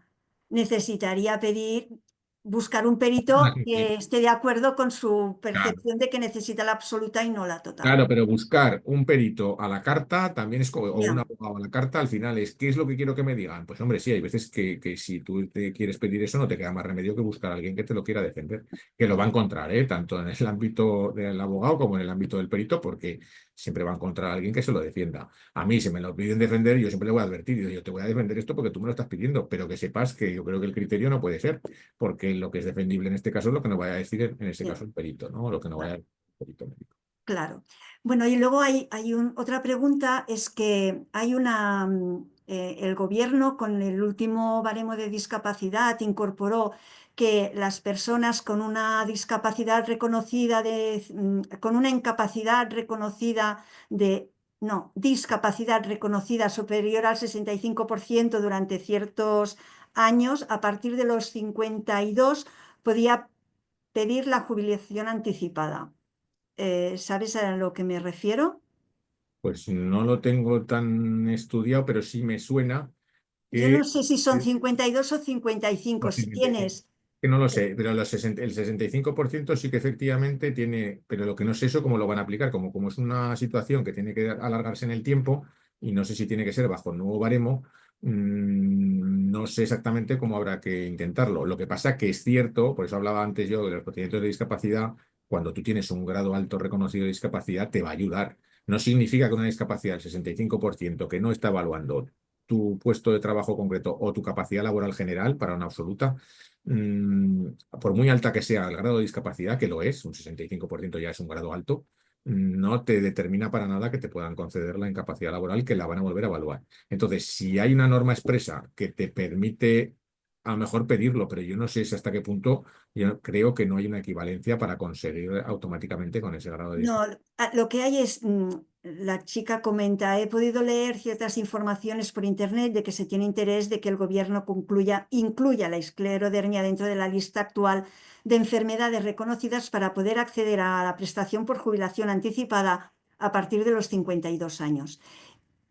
buscar un
una
perito
sentencia.
que esté de acuerdo con su
Claro.
percepción de que necesita la absoluta y no la total.
Claro, pero buscar un perito a la carta también es como, o un
Ya,
abogado a la carta, al final es, ¿qué es lo que quiero que me digan? Pues hombre, sí, hay veces que si tú te quieres pedir eso, no te queda más remedio que buscar a alguien que te lo quiera defender, que lo va a encontrar, ¿eh? Tanto en el ámbito del abogado como en el ámbito del perito, porque siempre va a encontrar a alguien que se lo defienda. A mí, si me lo piden defender, yo siempre le voy a advertir, yo te voy a defender esto porque tú me lo estás pidiendo, pero que sepas que yo creo que el criterio no puede ser, porque lo que es defendible en este caso es lo que nos vaya a decir en este
ya,
caso el perito, ¿no? Lo que no vaya a
vale.
decir el perito médico.
Claro. Bueno, y luego otra pregunta, es que el gobierno con el último baremo de discapacidad incorporó que las personas con una discapacidad reconocida con una incapacidad reconocida no, discapacidad reconocida superior al 65% durante ciertos años, a partir de los 52 podía pedir la jubilación anticipada. ¿Sabes a lo que me refiero?
Pues no lo tengo tan estudiado, pero sí me suena
Yo no
que
sé si son
eh,
52 o 55.
los
Si
55,
tienes,
que no lo sé, pero el 65% sí que efectivamente tiene, pero lo que no sé eso cómo lo van a aplicar, como es una situación que tiene que alargarse en el tiempo y no sé si tiene que ser bajo el nuevo baremo, no sé exactamente cómo habrá que intentarlo. Lo que pasa que es cierto, por eso hablaba antes yo de los procedimientos de discapacidad, cuando tú tienes un grado alto reconocido de discapacidad, te va a ayudar. No significa que una discapacidad del 65% que no está evaluando tu puesto de trabajo concreto o tu capacidad laboral general para una absoluta, mm, por muy alta que sea el grado de discapacidad, que lo es, un 65% ya es un grado alto, no te determina para nada que te puedan conceder la incapacidad laboral, que la van a volver a evaluar. Entonces, si hay una norma expresa que te permite a lo mejor pedirlo, pero yo no sé si hasta qué punto, yo creo que no hay una equivalencia para conseguir automáticamente con ese grado de
no,
discapacidad.
lo que hay es, la chica comenta, he podido leer ciertas informaciones por internet de que se tiene interés de que el gobierno incluya la esclerodermia dentro de la lista actual de enfermedades reconocidas para poder acceder a la prestación por jubilación anticipada a partir de los 52 años.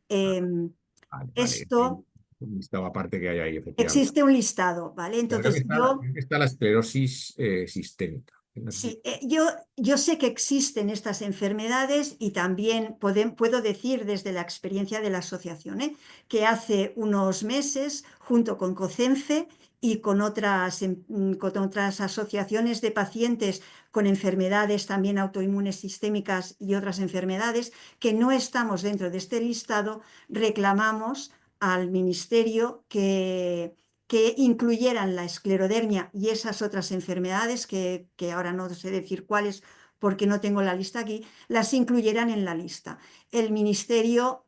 Em,
Vale, vale.
Esto
Un listado aparte que hay ahí, efectivamente.
Existe un listado, ¿vale?
Yo creo que
Entonces,
creo que está la esclerosis sistémica. No sé si-
sí, yo sé que existen estas enfermedades y también puedo decir desde la experiencia de la asociación, que hace unos meses, junto con COCENFE y con otras asociaciones de pacientes con enfermedades también autoinmunes sistémicas y otras enfermedades que no estamos dentro de este listado, reclamamos al Ministerio que incluyeran la esclerodermia y esas otras enfermedades, que ahora no sé decir cuáles porque no tengo la lista aquí, las incluyeran en la lista. El ministerio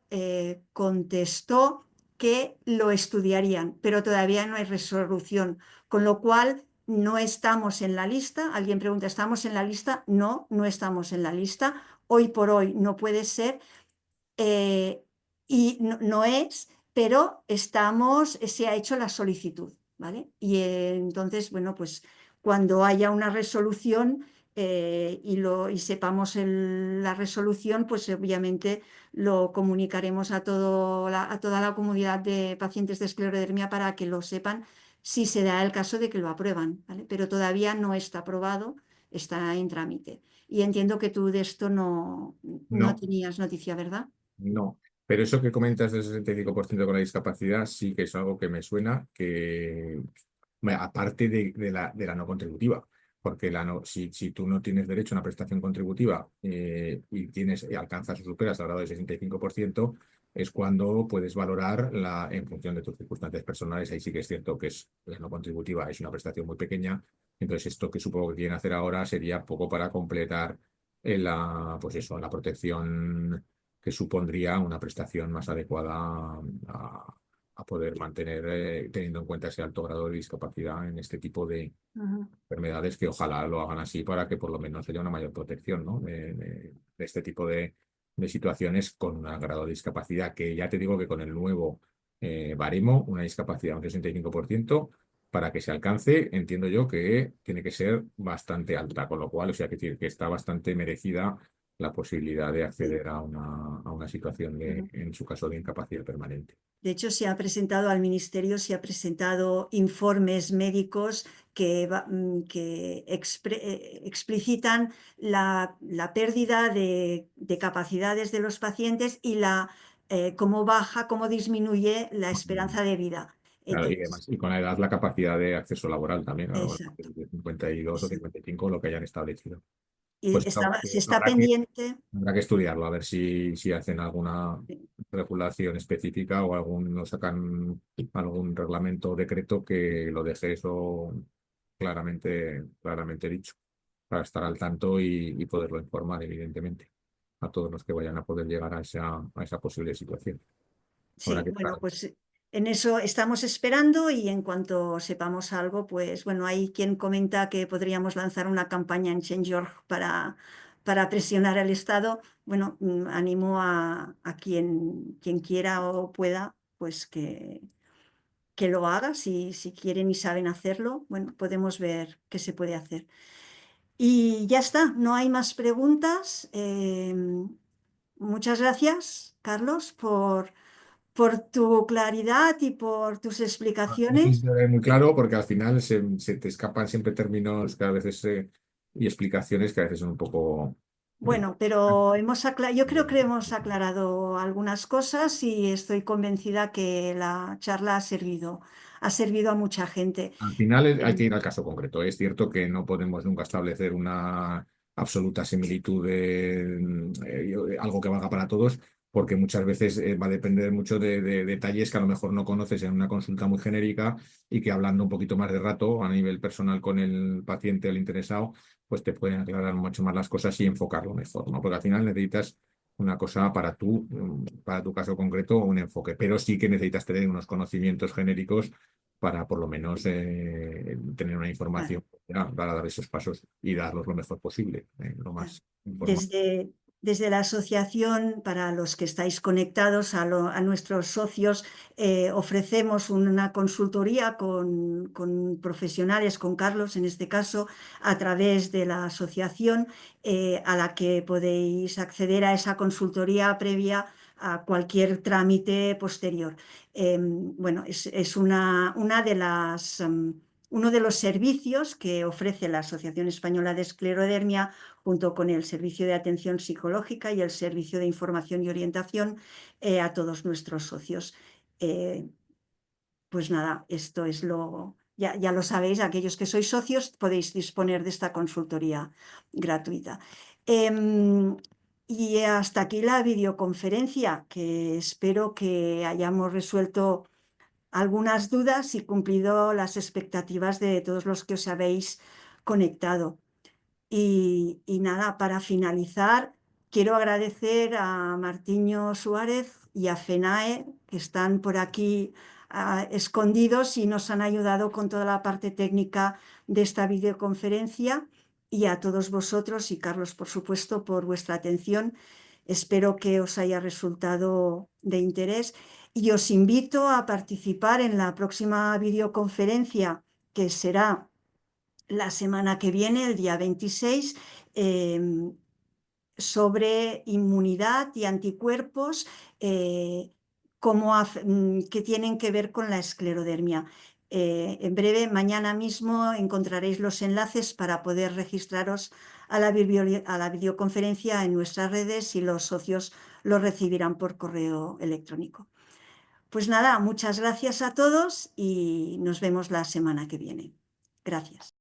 contestó que lo estudiarían, pero todavía no hay resolución, con lo cual no estamos en la lista. Alguien pregunta, ¿estamos en la lista? No, no estamos en la lista. Hoy por hoy no puede ser, eh, y no es, pero se ha hecho la solicitud, ¿vale? Y entonces, bueno, pues cuando haya una resolución, y sepamos la resolución, pues obviamente lo comunicaremos a toda la comunidad de pacientes de esclerodermia para que lo sepan, si se da el caso de que lo aprueban, ¿vale? Pero todavía no está aprobado, está en trámite. Y entiendo que tú de esto no
No,
tenías noticia, ¿verdad?
no. Pero eso que comentas del 65% con la discapacidad sí que es algo que me suena, que bueno, aparte de la no contributiva, porque si tú no tienes derecho a una prestación contributiva y alcanzas o superas el grado de 65%, es cuando puedes valorar en función de tus circunstancias personales. Ahí sí que es cierto que la no contributiva es una prestación muy pequeña. Entonces, esto que supongo que quieren hacer ahora sería poco para completar pues eso, la protección que supondría una prestación más adecuada a poder mantener, teniendo en cuenta ese alto grado de discapacidad en este tipo de
Ujú.
enfermedades, que ojalá lo hagan así para que por lo menos haya una mayor protección, ¿no? de este tipo de situaciones con un grado de discapacidad, que ya te digo que con el nuevo baremo, una discapacidad de un 65%, para que se alcance, entiendo yo que tiene que ser bastante alta, con lo cual, o sea, que está bastante merecida la posibilidad de
Sí.
acceder a una situación de,
Ujú.
en su caso, de incapacidad permanente.
De hecho, se ha presentado al Ministerio, se ha presentado informes médicos que explicitan la pérdida de capacidades de los pacientes y cómo baja, cómo disminuye la esperanza de vida.
Claro, y
Entonces,
además, y con la edad la capacidad de acceso laboral también, a lo
exacto,
de 52 o
exacto.
55, lo que hayan establecido.
Y
Pues
se está pendiente.
habrá que estudiarlo, a ver si hacen alguna
Sí,
regulación específica o no sacan algún reglamento o decreto que lo deje eso claramente dicho, para estar al tanto y poderlo informar, evidentemente, a todos los que vayan a poder llegar a esa posible situación. Habrá
sí,
que
bueno,
estar.
pues en eso estamos esperando y en cuanto sepamos algo, pues bueno, hay quien comenta que podríamos lanzar una campaña en Change.org para presionar al Estado. Bueno, animo a quien quiera o pueda, pues que lo haga, si quieren y saben hacerlo, bueno, podemos ver qué se puede hacer. Y ya está, no hay más preguntas. Muchas gracias, Carlos, por tu claridad y por tus
Es
explicaciones.
muy claro porque al final se te escapan siempre términos que a veces y explicaciones que a veces son un poco. eh,
Bueno, pero yo creo que hemos aclarado algunas cosas y estoy convencida que la charla ha servido a mucha gente.
Al final hay que
Em,
ir al caso concreto. Es cierto que no podemos nunca establecer una absoluta similitud de algo que valga para todos, porque muchas veces va a depender mucho de detalles que a lo mejor no conoces en una consulta muy genérica y que hablando un poquito más de rato a nivel personal con el paciente o el interesado, pues te pueden aclarar mucho más las cosas y enfocarlo mejor, ¿no? Porque al final necesitas una cosa para tu caso concreto, un enfoque, pero sí que necesitas tener unos conocimientos genéricos para por lo menos tener una
claro.
información para dar esos pasos y darlos lo mejor posible, lo
Claro.
más informado.
Desde la asociación, para los que estáis conectados a nuestros socios, ofrecemos una consultoría con profesionales, con Carlos en este caso, a través de la asociación, a la que podéis acceder a esa consultoría previa a cualquier trámite posterior. Bueno, es una de uno de los servicios que ofrece la Asociación Española de Esclerodermia junto con el Servicio de Atención Psicológica y el Servicio de Información y Orientación a todos nuestros socios. Eh, pues nada, esto es ya lo sabéis, aquellos que sois socios podéis disponer de esta consultoría gratuita. Y hasta aquí la videoconferencia, que espero que hayamos resuelto algunas dudas y cumplido las expectativas de todos los que os habéis conectado. Y nada, para finalizar, quiero agradecer a Martiño Suárez y a FENAE, que están por aquí escondidos y nos han ayudado con toda la parte técnica de esta videoconferencia, y a todos vosotros y Carlos, por supuesto, por vuestra atención. Espero que os haya resultado de interés y os invito a participar en la próxima videoconferencia, que será la semana que viene, el día 26, eh, sobre inmunidad y anticuerpos que tienen que ver con la esclerodermia. En breve, mañana mismo, encontraréis los enlaces para poder registraros a la videoconferencia en nuestras redes y los socios lo recibirán por correo electrónico. Pues nada, muchas gracias a todos y nos vemos la semana que viene. Gracias.